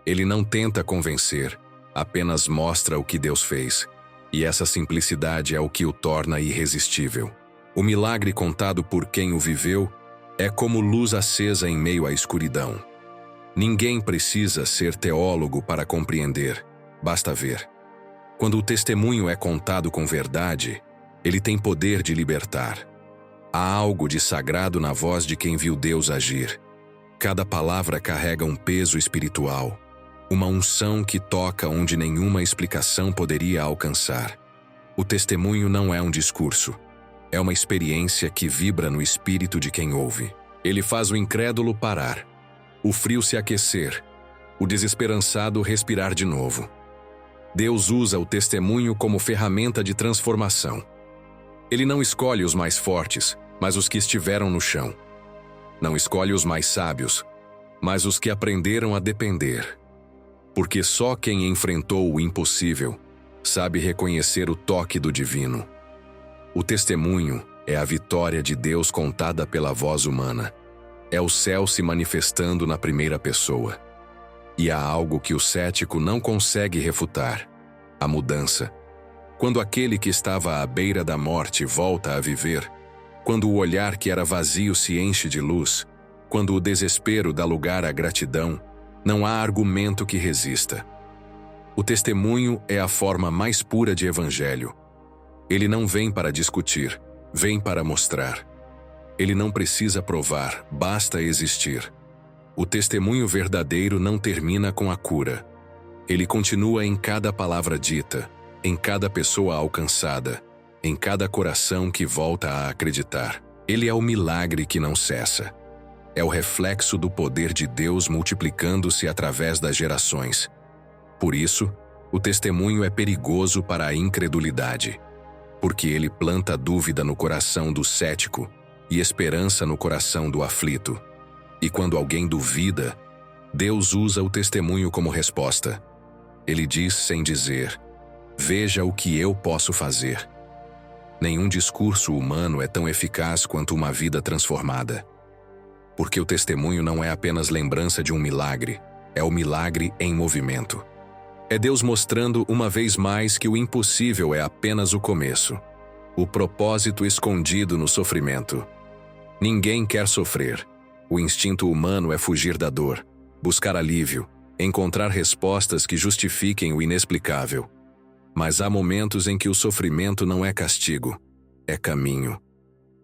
Ele não tenta convencer, apenas mostra o que Deus fez. E essa simplicidade é o que o torna irresistível. O milagre contado por quem o viveu é como luz acesa em meio à escuridão. Ninguém precisa ser teólogo para compreender, basta ver. Quando o testemunho é contado com verdade, ele tem poder de libertar. Há algo de sagrado na voz de quem viu Deus agir. Cada palavra carrega um peso espiritual, uma unção que toca onde nenhuma explicação poderia alcançar. O testemunho não é um discurso, é uma experiência que vibra no espírito de quem ouve. Ele faz o incrédulo parar, o frio se aquecer, o desesperançado respirar de novo. Deus usa o testemunho como ferramenta de transformação. Ele não escolhe os mais fortes, mas os que estiveram no chão. Não escolhe os mais sábios, mas os que aprenderam a depender. Porque só quem enfrentou o impossível sabe reconhecer o toque do divino. O testemunho é a vitória de Deus contada pela voz humana. É o céu se manifestando na primeira pessoa. E há algo que o cético não consegue refutar: a mudança. Quando aquele que estava à beira da morte volta a viver, quando o olhar que era vazio se enche de luz, quando o desespero dá lugar à gratidão, não há argumento que resista. O testemunho é a forma mais pura de evangelho. Ele não vem para discutir, vem para mostrar. Ele não precisa provar, basta existir. O testemunho verdadeiro não termina com a cura. Ele continua em cada palavra dita, em cada pessoa alcançada, em cada coração que volta a acreditar. Ele é o milagre que não cessa. É o reflexo do poder de Deus multiplicando-se através das gerações. Por isso, o testemunho é perigoso para a incredulidade, porque ele planta dúvida no coração do cético e esperança no coração do aflito. E quando alguém duvida, Deus usa o testemunho como resposta. Ele diz sem dizer: veja o que eu posso fazer. Nenhum discurso humano é tão eficaz quanto uma vida transformada. Porque o testemunho não é apenas lembrança de um milagre, é o milagre em movimento. É Deus mostrando uma vez mais que o impossível é apenas o começo, o propósito escondido no sofrimento. Ninguém quer sofrer. O instinto humano é fugir da dor, buscar alívio, encontrar respostas que justifiquem o inexplicável. Mas há momentos em que o sofrimento não é castigo, é caminho.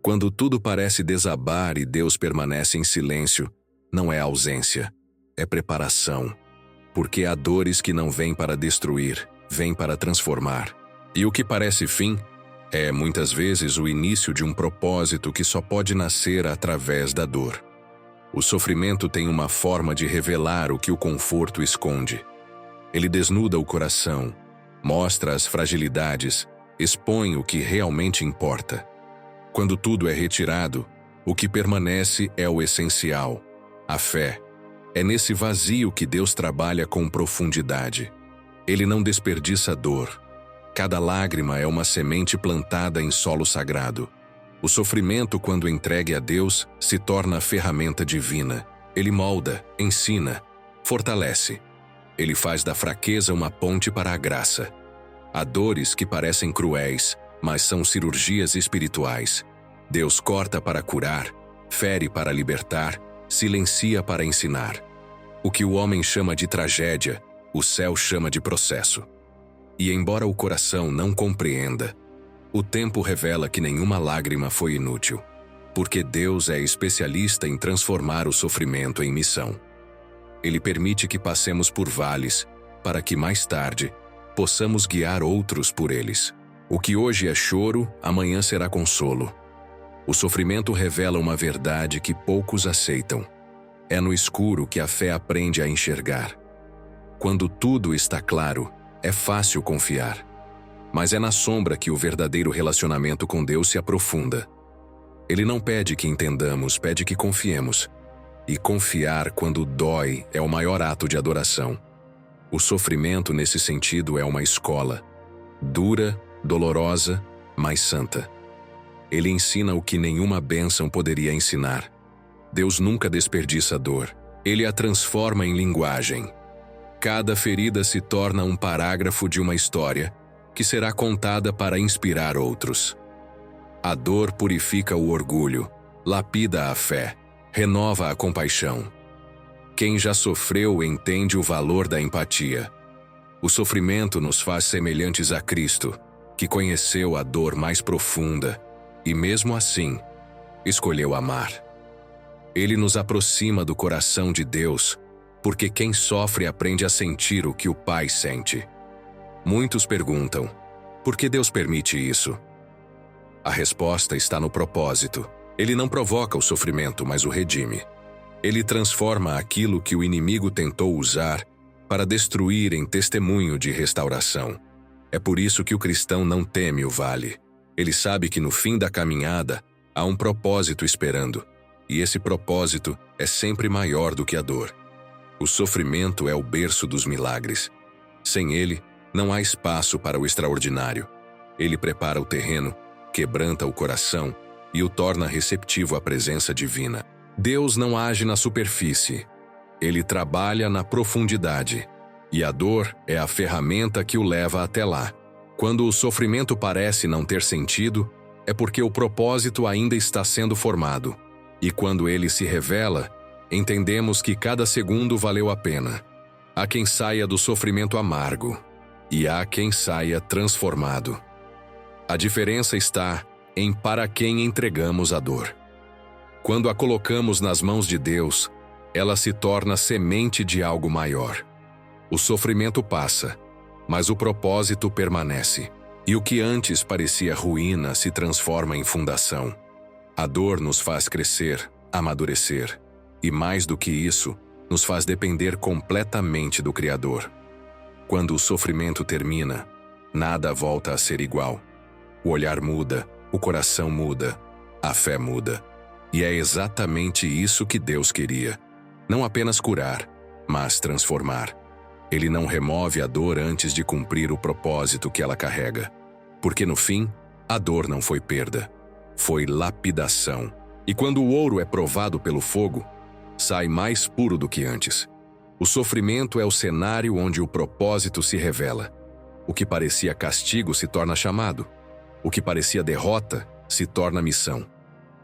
Quando tudo parece desabar e Deus permanece em silêncio, não é ausência, é preparação. Porque há dores que não vêm para destruir, vêm para transformar. E o que parece fim é, muitas vezes, o início de um propósito que só pode nascer através da dor. O sofrimento tem uma forma de revelar o que o conforto esconde. Ele desnuda o coração, mostra as fragilidades, expõe o que realmente importa. Quando tudo é retirado, o que permanece é o essencial, a fé. É nesse vazio que Deus trabalha com profundidade. Ele não desperdiça dor. Cada lágrima é uma semente plantada em solo sagrado. O sofrimento, quando entregue a Deus, se torna ferramenta divina. Ele molda, ensina, fortalece. Ele faz da fraqueza uma ponte para a graça. Há dores que parecem cruéis, mas são cirurgias espirituais. Deus corta para curar, fere para libertar, silencia para ensinar. O que o homem chama de tragédia, o céu chama de processo. E embora o coração não compreenda, o tempo revela que nenhuma lágrima foi inútil, porque Deus é especialista em transformar o sofrimento em missão. Ele permite que passemos por vales, para que mais tarde possamos guiar outros por eles. O que hoje é choro, amanhã será consolo. O sofrimento revela uma verdade que poucos aceitam. É no escuro que a fé aprende a enxergar. Quando tudo está claro, é fácil confiar. Mas é na sombra que o verdadeiro relacionamento com Deus se aprofunda. Ele não pede que entendamos, pede que confiemos. E confiar quando dói é o maior ato de adoração. O sofrimento, nesse sentido, é uma escola. Dura, dolorosa, mas santa. Ele ensina o que nenhuma bênção poderia ensinar. Deus nunca desperdiça dor. Ele a transforma em linguagem. Cada ferida se torna um parágrafo de uma história que será contada para inspirar outros. A dor purifica o orgulho, lapida a fé, renova a compaixão. Quem já sofreu entende o valor da empatia. O sofrimento nos faz semelhantes a Cristo, que conheceu a dor mais profunda e, mesmo assim, escolheu amar. Ele nos aproxima do coração de Deus, porque quem sofre aprende a sentir o que o Pai sente. Muitos perguntam, por que Deus permite isso? A resposta está no propósito. Ele não provoca o sofrimento, mas o redime. Ele transforma aquilo que o inimigo tentou usar para destruir em testemunho de restauração. É por isso que o cristão não teme o vale. Ele sabe que no fim da caminhada há um propósito esperando, e esse propósito é sempre maior do que a dor. O sofrimento é o berço dos milagres. Sem ele, não há espaço para o extraordinário. Ele prepara o terreno, quebranta o coração e o torna receptivo à presença divina. Deus não age na superfície. Ele trabalha na profundidade. E a dor é a ferramenta que o leva até lá. Quando o sofrimento parece não ter sentido, é porque o propósito ainda está sendo formado. E quando ele se revela, entendemos que cada segundo valeu a pena. Há quem saia do sofrimento amargo, e há quem saia transformado. A diferença está em para quem entregamos a dor. Quando a colocamos nas mãos de Deus, ela se torna semente de algo maior. O sofrimento passa, mas o propósito permanece. E o que antes parecia ruína se transforma em fundação. A dor nos faz crescer, amadurecer. E mais do que isso, nos faz depender completamente do Criador. Quando o sofrimento termina, nada volta a ser igual. O olhar muda, o coração muda, a fé muda. E é exatamente isso que Deus queria. Não apenas curar, mas transformar. Ele não remove a dor antes de cumprir o propósito que ela carrega. Porque no fim, a dor não foi perda, foi lapidação. E quando o ouro é provado pelo fogo, sai mais puro do que antes. O sofrimento é o cenário onde o propósito se revela. O que parecia castigo se torna chamado. O que parecia derrota se torna missão.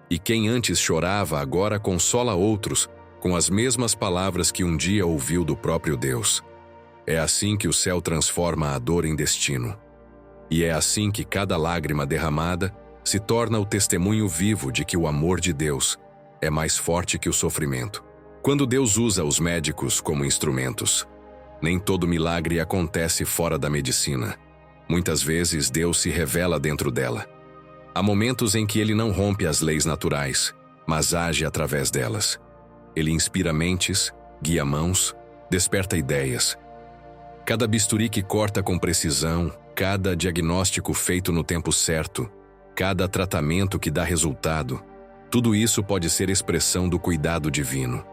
E quem antes chorava agora consola outros com as mesmas palavras que um dia ouviu do próprio Deus. É assim que o céu transforma a dor em destino. E é assim que cada lágrima derramada se torna o testemunho vivo de que o amor de Deus é mais forte que o sofrimento. Quando Deus usa os médicos como instrumentos, nem todo milagre acontece fora da medicina. Muitas vezes Deus se revela dentro dela. Há momentos em que Ele não rompe as leis naturais, mas age através delas. Ele inspira mentes, guia mãos, desperta ideias. Cada bisturi que corta com precisão, cada diagnóstico feito no tempo certo, cada tratamento que dá resultado, tudo isso pode ser expressão do cuidado divino.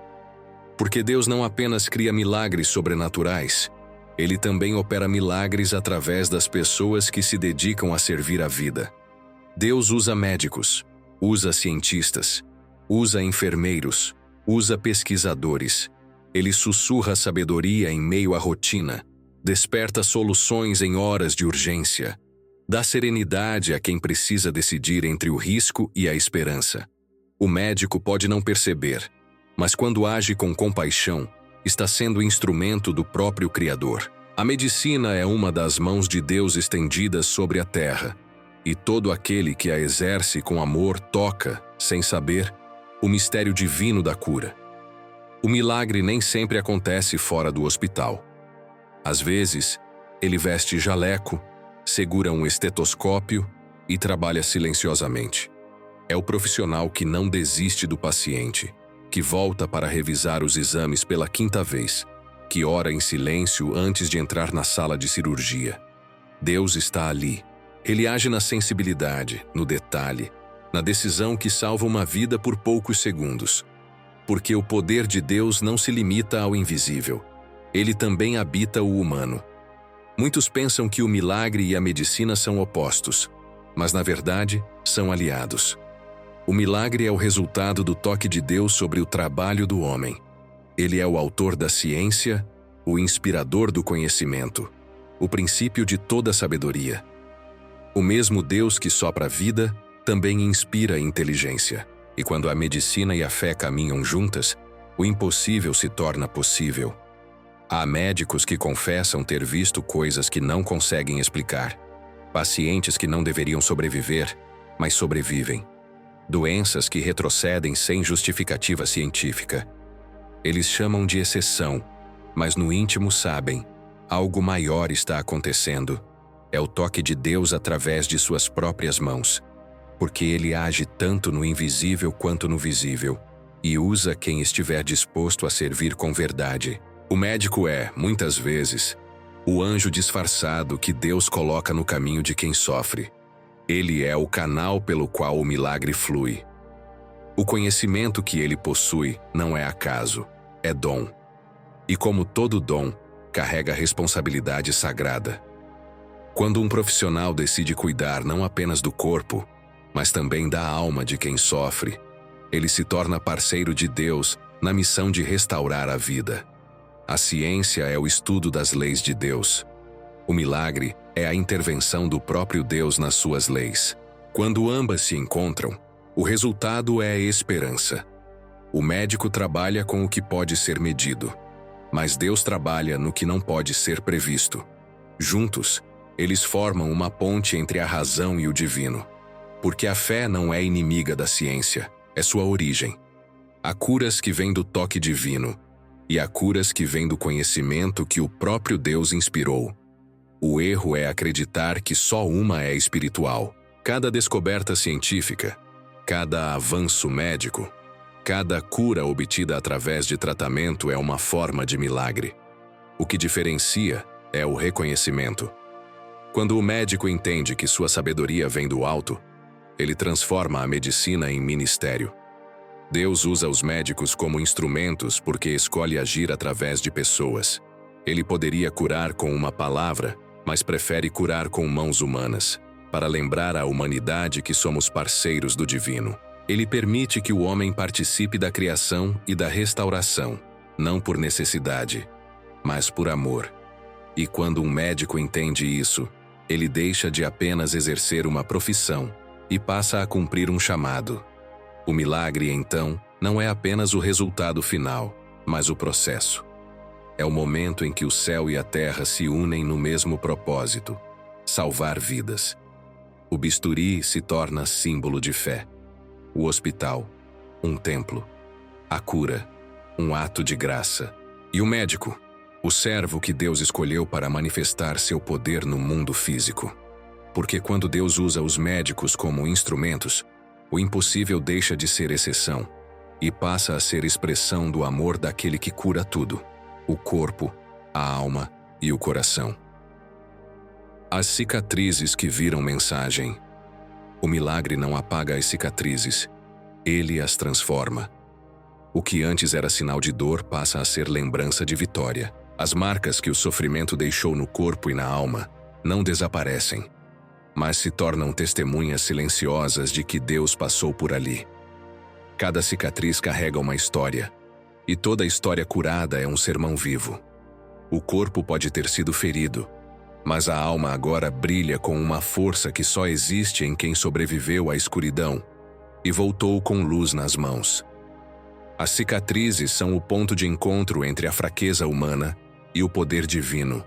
Porque Deus não apenas cria milagres sobrenaturais, Ele também opera milagres através das pessoas que se dedicam a servir a vida. Deus usa médicos, usa cientistas, usa enfermeiros, usa pesquisadores. Ele sussurra sabedoria em meio à rotina, desperta soluções em horas de urgência, dá serenidade a quem precisa decidir entre o risco e a esperança. O médico pode não perceber, mas quando age com compaixão, está sendo instrumento do próprio Criador. A medicina é uma das mãos de Deus estendidas sobre a terra, e todo aquele que a exerce com amor toca, sem saber, o mistério divino da cura. O milagre nem sempre acontece fora do hospital. Às vezes, ele veste jaleco, segura um estetoscópio e trabalha silenciosamente. É o profissional que não desiste do paciente, que volta para revisar os exames pela 5ª vez, que ora em silêncio antes de entrar na sala de cirurgia. Deus está ali. Ele age na sensibilidade, no detalhe, na decisão que salva uma vida por poucos segundos. Porque o poder de Deus não se limita ao invisível. Ele também habita o humano. Muitos pensam que o milagre e a medicina são opostos, mas na verdade são aliados. O milagre é o resultado do toque de Deus sobre o trabalho do homem. Ele é o autor da ciência, o inspirador do conhecimento, o princípio de toda sabedoria. O mesmo Deus que sopra a vida também inspira a inteligência. E quando a medicina e a fé caminham juntas, o impossível se torna possível. Há médicos que confessam ter visto coisas que não conseguem explicar, pacientes que não deveriam sobreviver, mas sobrevivem, doenças que retrocedem sem justificativa científica. Eles chamam de exceção, mas no íntimo sabem, algo maior está acontecendo. É o toque de Deus através de suas próprias mãos, porque Ele age tanto no invisível quanto no visível, e usa quem estiver disposto a servir com verdade. O médico é, muitas vezes, o anjo disfarçado que Deus coloca no caminho de quem sofre. Ele é o canal pelo qual o milagre flui. O conhecimento que ele possui não é acaso, é dom. E como todo dom, carrega responsabilidade sagrada. Quando um profissional decide cuidar não apenas do corpo, mas também da alma de quem sofre, ele se torna parceiro de Deus na missão de restaurar a vida. A ciência é o estudo das leis de Deus. O milagre é a intervenção do próprio Deus nas suas leis. Quando ambas se encontram, o resultado é a esperança. O médico trabalha com o que pode ser medido, mas Deus trabalha no que não pode ser previsto. Juntos, eles formam uma ponte entre a razão e o divino. Porque a fé não é inimiga da ciência, é sua origem. Há curas que vêm do toque divino, e há curas que vêm do conhecimento que o próprio Deus inspirou. O erro é acreditar que só uma é espiritual. Cada descoberta científica, cada avanço médico, cada cura obtida através de tratamento é uma forma de milagre. O que diferencia é o reconhecimento. Quando o médico entende que sua sabedoria vem do alto, ele transforma a medicina em ministério. Deus usa os médicos como instrumentos porque escolhe agir através de pessoas. Ele poderia curar com uma palavra, mas prefere curar com mãos humanas, para lembrar à humanidade que somos parceiros do divino. Ele permite que o homem participe da criação e da restauração, não por necessidade, mas por amor. E quando um médico entende isso, ele deixa de apenas exercer uma profissão e passa a cumprir um chamado. O milagre, então, não é apenas o resultado final, mas o processo. É o momento em que o céu e a terra se unem no mesmo propósito: salvar vidas. O bisturi se torna símbolo de fé. O hospital, um templo. A cura, um ato de graça. E o médico, o servo que Deus escolheu para manifestar seu poder no mundo físico. Porque quando Deus usa os médicos como instrumentos, o impossível deixa de ser exceção e passa a ser expressão do amor daquele que cura tudo: o corpo, a alma e o coração. As cicatrizes que viram mensagem. O milagre não apaga as cicatrizes, ele as transforma. O que antes era sinal de dor passa a ser lembrança de vitória. As marcas que o sofrimento deixou no corpo e na alma não desaparecem, mas se tornam testemunhas silenciosas de que Deus passou por ali. Cada cicatriz carrega uma história, e toda história curada é um sermão vivo. O corpo pode ter sido ferido, mas a alma agora brilha com uma força que só existe em quem sobreviveu à escuridão e voltou com luz nas mãos. As cicatrizes são o ponto de encontro entre a fraqueza humana e o poder divino.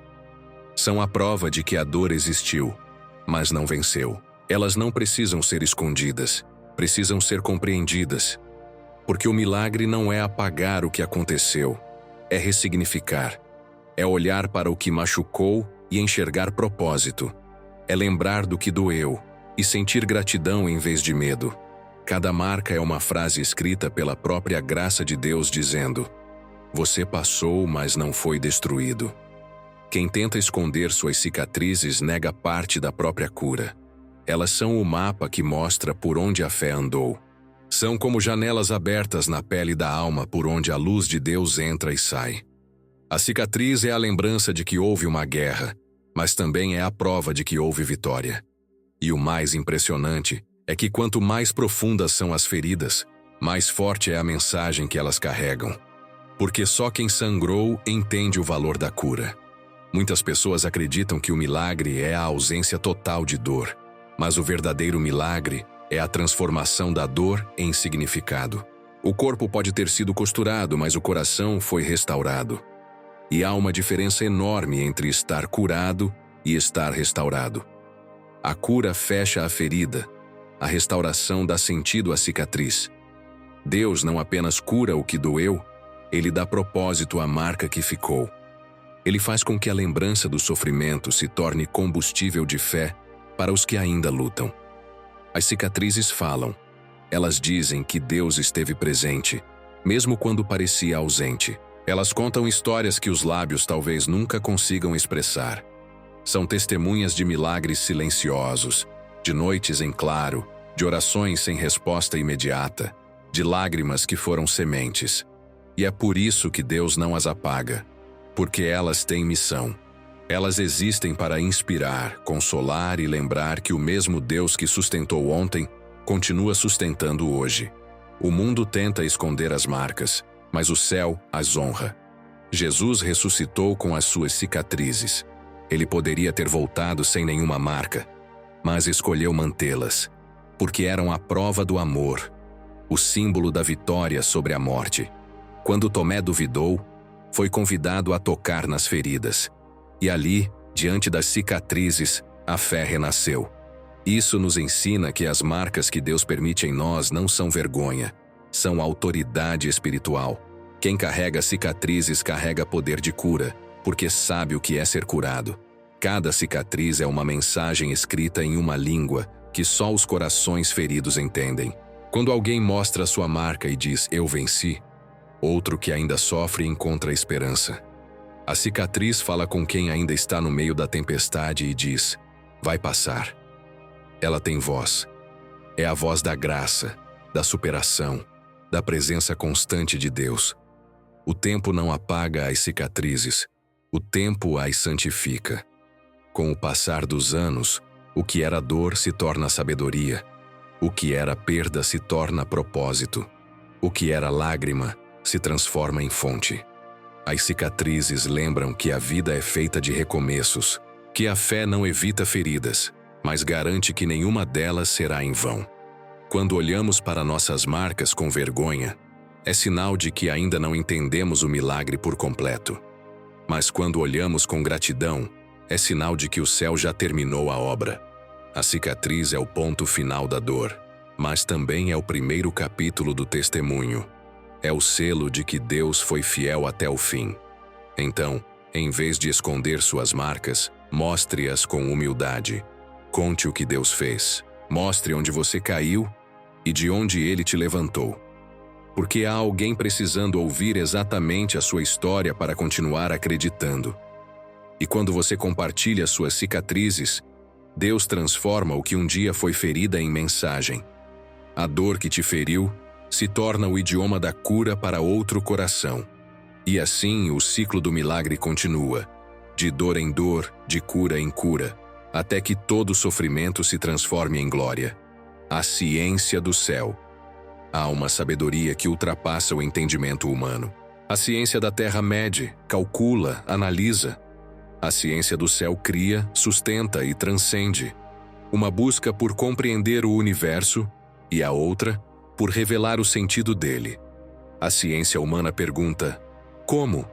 São a prova de que a dor existiu, mas não venceu. Elas não precisam ser escondidas, precisam ser compreendidas. Porque o milagre não é apagar o que aconteceu, é ressignificar. É olhar para o que machucou e enxergar propósito. É lembrar do que doeu e sentir gratidão em vez de medo. Cada marca é uma frase escrita pela própria graça de Deus dizendo: você passou, mas não foi destruído. Quem tenta esconder suas cicatrizes nega parte da própria cura. Elas são o mapa que mostra por onde a fé andou. São como janelas abertas na pele da alma por onde a luz de Deus entra e sai. A cicatriz é a lembrança de que houve uma guerra, mas também é a prova de que houve vitória. E o mais impressionante é que quanto mais profundas são as feridas, mais forte é a mensagem que elas carregam. Porque só quem sangrou entende o valor da cura. Muitas pessoas acreditam que o milagre é a ausência total de dor, mas o verdadeiro milagre é a transformação da dor em significado. O corpo pode ter sido costurado, mas o coração foi restaurado. E há uma diferença enorme entre estar curado e estar restaurado. A cura fecha a ferida, a restauração dá sentido à cicatriz. Deus não apenas cura o que doeu, ele dá propósito à marca que ficou. Ele faz com que a lembrança do sofrimento se torne combustível de fé para os que ainda lutam. As cicatrizes falam. Elas dizem que Deus esteve presente, mesmo quando parecia ausente. Elas contam histórias que os lábios talvez nunca consigam expressar. São testemunhas de milagres silenciosos, de noites em claro, de orações sem resposta imediata, de lágrimas que foram sementes. E é por isso que Deus não as apaga, porque elas têm missão. Elas existem para inspirar, consolar e lembrar que o mesmo Deus que sustentou ontem continua sustentando hoje. O mundo tenta esconder as marcas, mas o céu as honra. Jesus ressuscitou com as suas cicatrizes. Ele poderia ter voltado sem nenhuma marca, mas escolheu mantê-las, porque eram a prova do amor, o símbolo da vitória sobre a morte. Quando Tomé duvidou, foi convidado a tocar nas feridas. E ali, diante das cicatrizes, a fé renasceu. Isso nos ensina que as marcas que Deus permite em nós não são vergonha, são autoridade espiritual. Quem carrega cicatrizes carrega poder de cura, porque sabe o que é ser curado. Cada cicatriz é uma mensagem escrita em uma língua que só os corações feridos entendem. Quando alguém mostra sua marca e diz, eu venci, outro que ainda sofre encontra esperança. A cicatriz fala com quem ainda está no meio da tempestade e diz, vai passar. Ela tem voz. É a voz da graça, da superação, da presença constante de Deus. O tempo não apaga as cicatrizes, o tempo as santifica. Com o passar dos anos, o que era dor se torna sabedoria, o que era perda se torna propósito, o que era lágrima se transforma em fonte. As cicatrizes lembram que a vida é feita de recomeços, que a fé não evita feridas, mas garante que nenhuma delas será em vão. Quando olhamos para nossas marcas com vergonha, é sinal de que ainda não entendemos o milagre por completo. Mas quando olhamos com gratidão, é sinal de que o céu já terminou a obra. A cicatriz é o ponto final da dor, mas também é o primeiro capítulo do testemunho. É o selo de que Deus foi fiel até o fim. Então, em vez de esconder suas marcas, mostre-as com humildade. Conte o que Deus fez. Mostre onde você caiu e de onde Ele te levantou. Porque há alguém precisando ouvir exatamente a sua história para continuar acreditando. E quando você compartilha suas cicatrizes, Deus transforma o que um dia foi ferida em mensagem. A dor que te feriu se torna o idioma da cura para outro coração. E assim o ciclo do milagre continua, de dor em dor, de cura em cura, até que todo sofrimento se transforme em glória. A ciência do céu. Há uma sabedoria que ultrapassa o entendimento humano. A ciência da terra mede, calcula, analisa. A ciência do céu cria, sustenta e transcende. Uma busca por compreender o universo e a outra por revelar o sentido dele. A ciência humana pergunta, como?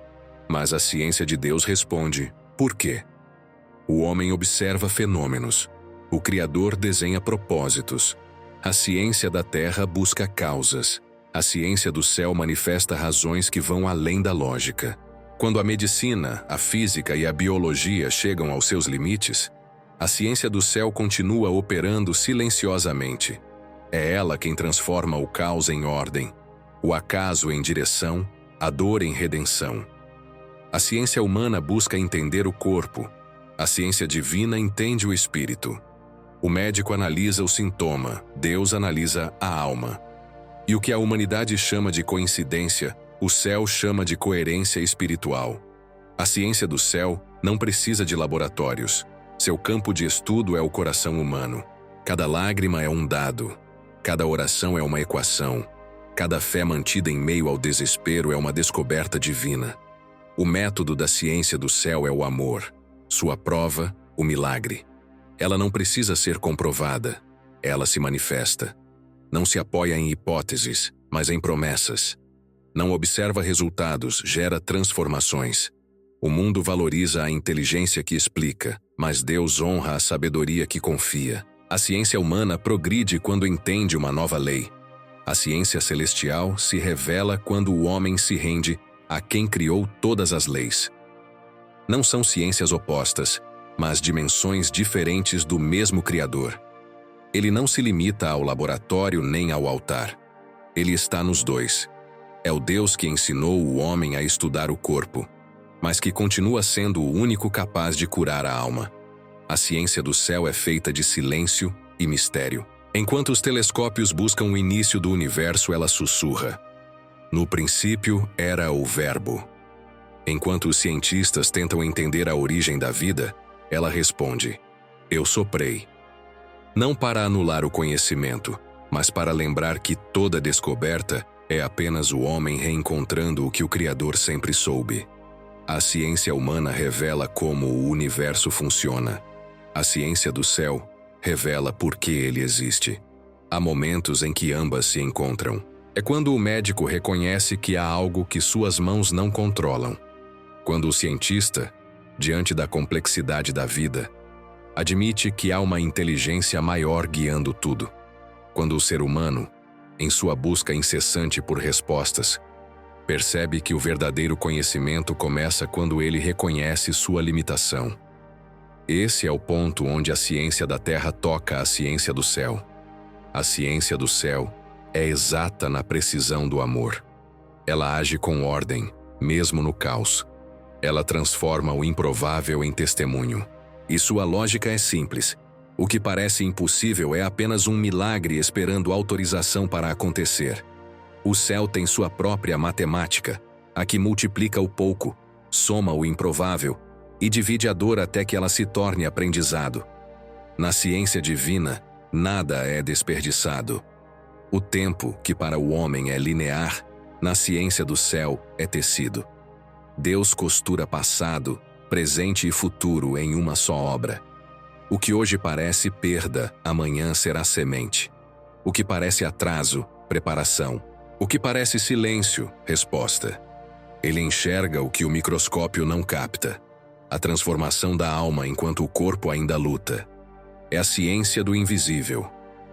Mas a ciência de Deus responde, por quê? O homem observa fenômenos. O Criador desenha propósitos. A ciência da terra busca causas. A ciência do céu manifesta razões que vão além da lógica. Quando a medicina, a física e a biologia chegam aos seus limites, a ciência do céu continua operando silenciosamente. É ela quem transforma o caos em ordem, o acaso em direção, a dor em redenção. A ciência humana busca entender o corpo. A ciência divina entende o espírito. O médico analisa o sintoma, Deus analisa a alma. E o que a humanidade chama de coincidência, o céu chama de coerência espiritual. A ciência do céu não precisa de laboratórios. Seu campo de estudo é o coração humano. Cada lágrima é um dado. Cada oração é uma equação. Cada fé mantida em meio ao desespero é uma descoberta divina. O método da ciência do céu é o amor. Sua prova, o milagre. Ela não precisa ser comprovada. Ela se manifesta. Não se apoia em hipóteses, mas em promessas. Não observa resultados, gera transformações. O mundo valoriza a inteligência que explica, mas Deus honra a sabedoria que confia. A ciência humana progride quando entende uma nova lei. A ciência celestial se revela quando o homem se rende a quem criou todas as leis. Não são ciências opostas, mas dimensões diferentes do mesmo Criador. Ele não se limita ao laboratório nem ao altar. Ele está nos dois. É o Deus que ensinou o homem a estudar o corpo, mas que continua sendo o único capaz de curar a alma. A ciência do céu é feita de silêncio e mistério. Enquanto os telescópios buscam o início do universo, ela sussurra. No princípio era o Verbo. Enquanto os cientistas tentam entender a origem da vida, ela responde, eu soprei. Não para anular o conhecimento, mas para lembrar que toda descoberta é apenas o homem reencontrando o que o Criador sempre soube. A ciência humana revela como o universo funciona. A ciência do céu revela por que ele existe. Há momentos em que ambas se encontram. É quando o médico reconhece que há algo que suas mãos não controlam. Quando o cientista, diante da complexidade da vida, admite que há uma inteligência maior guiando tudo. Quando o ser humano, em sua busca incessante por respostas, percebe que o verdadeiro conhecimento começa quando ele reconhece sua limitação. Esse é o ponto onde a ciência da terra toca a ciência do céu. A ciência do céu é exata na precisão do amor. Ela age com ordem, mesmo no caos. Ela transforma o improvável em testemunho. E sua lógica é simples. O que parece impossível é apenas um milagre esperando autorização para acontecer. O céu tem sua própria matemática, a que multiplica o pouco, soma o improvável e divide a dor até que ela se torne aprendizado. Na ciência divina, nada é desperdiçado. O tempo, que para o homem é linear, na ciência do céu é tecido. Deus costura passado, presente e futuro em uma só obra. O que hoje parece perda, amanhã será semente. O que parece atraso, preparação. O que parece silêncio, resposta. Ele enxerga o que o microscópio não capta. A transformação da alma enquanto o corpo ainda luta. É a ciência do invisível.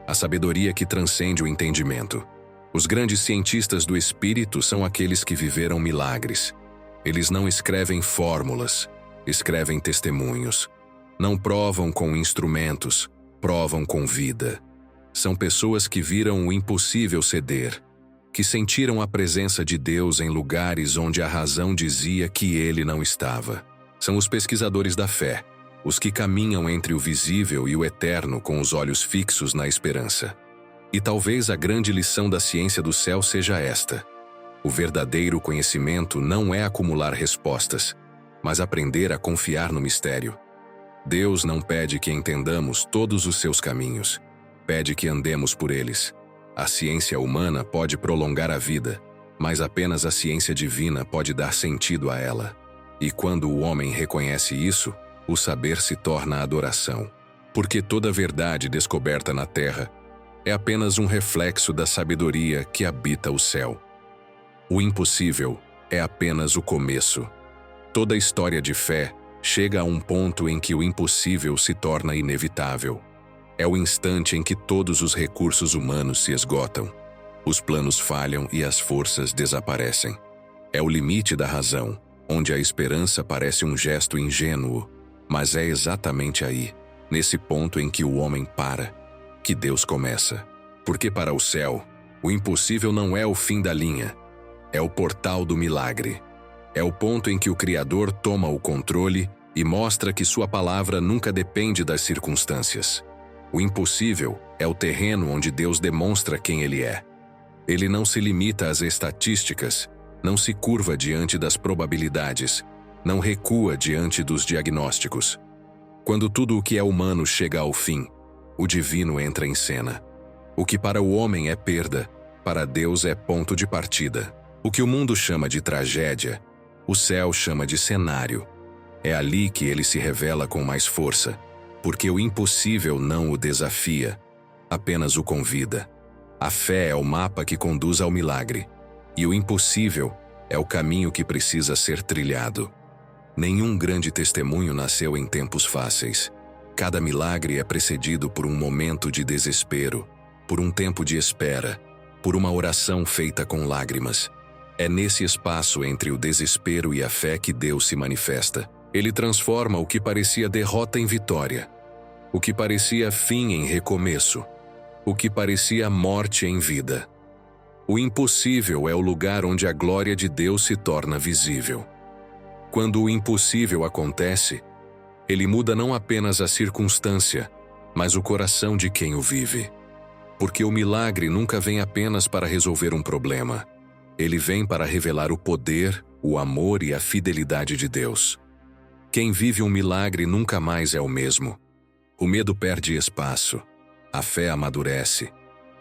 A sabedoria que transcende o entendimento. Os grandes cientistas do espírito são aqueles que viveram milagres. Eles não escrevem fórmulas, escrevem testemunhos. Não provam com instrumentos, provam com vida. São pessoas que viram o impossível ceder, que sentiram a presença de Deus em lugares onde a razão dizia que ele não estava. São os pesquisadores da fé, os que caminham entre o visível e o eterno com os olhos fixos na esperança. E talvez a grande lição da ciência do céu seja esta: o verdadeiro conhecimento não é acumular respostas, mas aprender a confiar no mistério. Deus não pede que entendamos todos os seus caminhos, pede que andemos por eles. A ciência humana pode prolongar a vida, mas apenas a ciência divina pode dar sentido a ela. E quando o homem reconhece isso, o saber se torna adoração. Porque toda verdade descoberta na terra é apenas um reflexo da sabedoria que habita o céu. O impossível é apenas o começo. Toda história de fé chega a um ponto em que o impossível se torna inevitável. É o instante em que todos os recursos humanos se esgotam. Os planos falham e as forças desaparecem. É o limite da razão, onde a esperança parece um gesto ingênuo, mas é exatamente aí, nesse ponto em que o homem para, que Deus começa. Porque para o céu, o impossível não é o fim da linha, é o portal do milagre. É o ponto em que o Criador toma o controle e mostra que sua palavra nunca depende das circunstâncias. O impossível é o terreno onde Deus demonstra quem Ele é. Ele não se limita às estatísticas, não se curva diante das probabilidades, não recua diante dos diagnósticos. Quando tudo o que é humano chega ao fim, o divino entra em cena. O que para o homem é perda, para Deus é ponto de partida. O que o mundo chama de tragédia, o céu chama de cenário. É ali que ele se revela com mais força, porque o impossível não o desafia, apenas o convida. A fé é o mapa que conduz ao milagre, e o impossível é o caminho que precisa ser trilhado. Nenhum grande testemunho nasceu em tempos fáceis. Cada milagre é precedido por um momento de desespero, por um tempo de espera, por uma oração feita com lágrimas. É nesse espaço entre o desespero e a fé que Deus se manifesta. Ele transforma o que parecia derrota em vitória, o que parecia fim em recomeço, o que parecia morte em vida. O impossível é o lugar onde a glória de Deus se torna visível. Quando o impossível acontece, ele muda não apenas a circunstância, mas o coração de quem o vive. Porque o milagre nunca vem apenas para resolver um problema. Ele vem para revelar o poder, o amor e a fidelidade de Deus. Quem vive um milagre nunca mais é o mesmo. O medo perde espaço, a fé amadurece,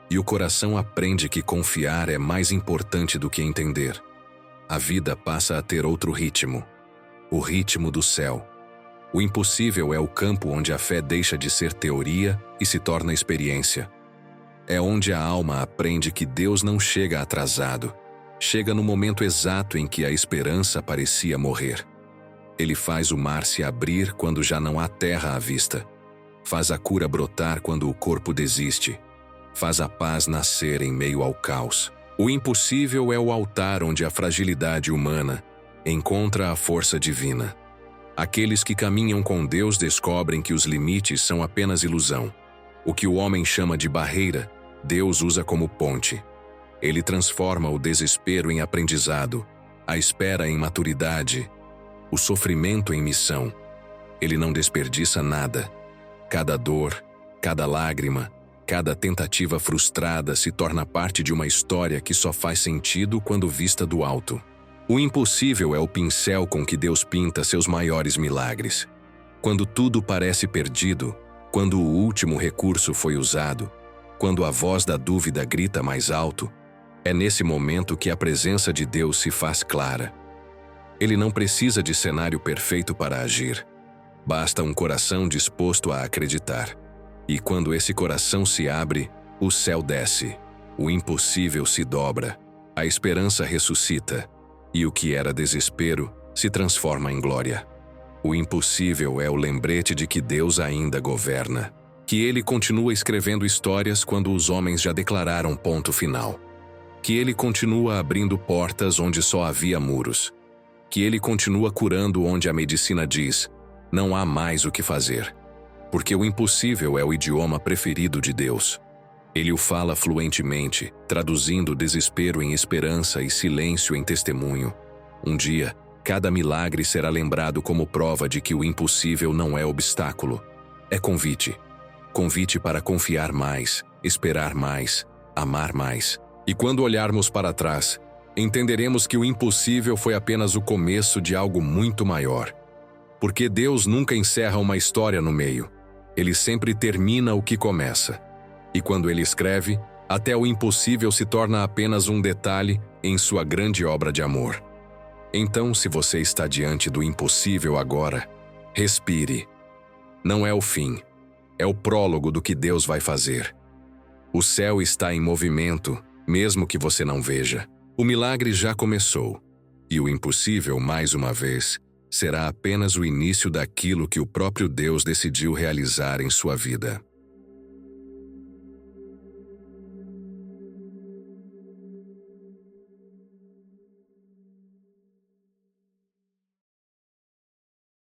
e o coração aprende que confiar é mais importante do que entender. A vida passa a ter outro ritmo, o ritmo do céu. O impossível é o campo onde a fé deixa de ser teoria e se torna experiência. É onde a alma aprende que Deus não chega atrasado, chega no momento exato em que a esperança parecia morrer. Ele faz o mar se abrir quando já não há terra à vista. Faz a cura brotar quando o corpo desiste. Faz a paz nascer em meio ao caos. O impossível é o altar onde a fragilidade humana encontra a força divina. Aqueles que caminham com Deus descobrem que os limites são apenas ilusão. O que o homem chama de barreira, Deus usa como ponte. Ele transforma o desespero em aprendizado, a espera em maturidade, o sofrimento em missão. Ele não desperdiça nada. Cada dor, cada lágrima, cada tentativa frustrada se torna parte de uma história que só faz sentido quando vista do alto. O impossível é o pincel com que Deus pinta seus maiores milagres. Quando tudo parece perdido, quando o último recurso foi usado, quando a voz da dúvida grita mais alto, é nesse momento que a presença de Deus se faz clara. Ele não precisa de cenário perfeito para agir. Basta um coração disposto a acreditar. E quando esse coração se abre, O céu desce, o impossível se dobra, a esperança ressuscita, e o que era desespero se transforma em glória. O impossível é o lembrete de que Deus ainda governa, que Ele continua escrevendo histórias quando os homens já declararam ponto final, que Ele continua abrindo portas onde só havia muros, que Ele continua curando onde a medicina diz, não há mais o que fazer, porque o impossível é o idioma preferido de Deus. Ele o fala fluentemente, traduzindo desespero em esperança e silêncio em testemunho. Um dia, cada milagre será lembrado como prova de que o impossível não é obstáculo. É convite. Convite para confiar mais, esperar mais, amar mais. E quando olharmos para trás, entenderemos que o impossível foi apenas o começo de algo muito maior. Porque Deus nunca encerra uma história no meio. Ele sempre termina o que começa. E quando Ele escreve, até o impossível se torna apenas um detalhe em sua grande obra de amor. Então, se você está diante do impossível agora, respire. Não é o fim, é o prólogo do que Deus vai fazer. O céu está em movimento, mesmo que você não veja. O milagre já começou, e o impossível, mais uma vez, será apenas o início daquilo que o próprio Deus decidiu realizar em sua vida.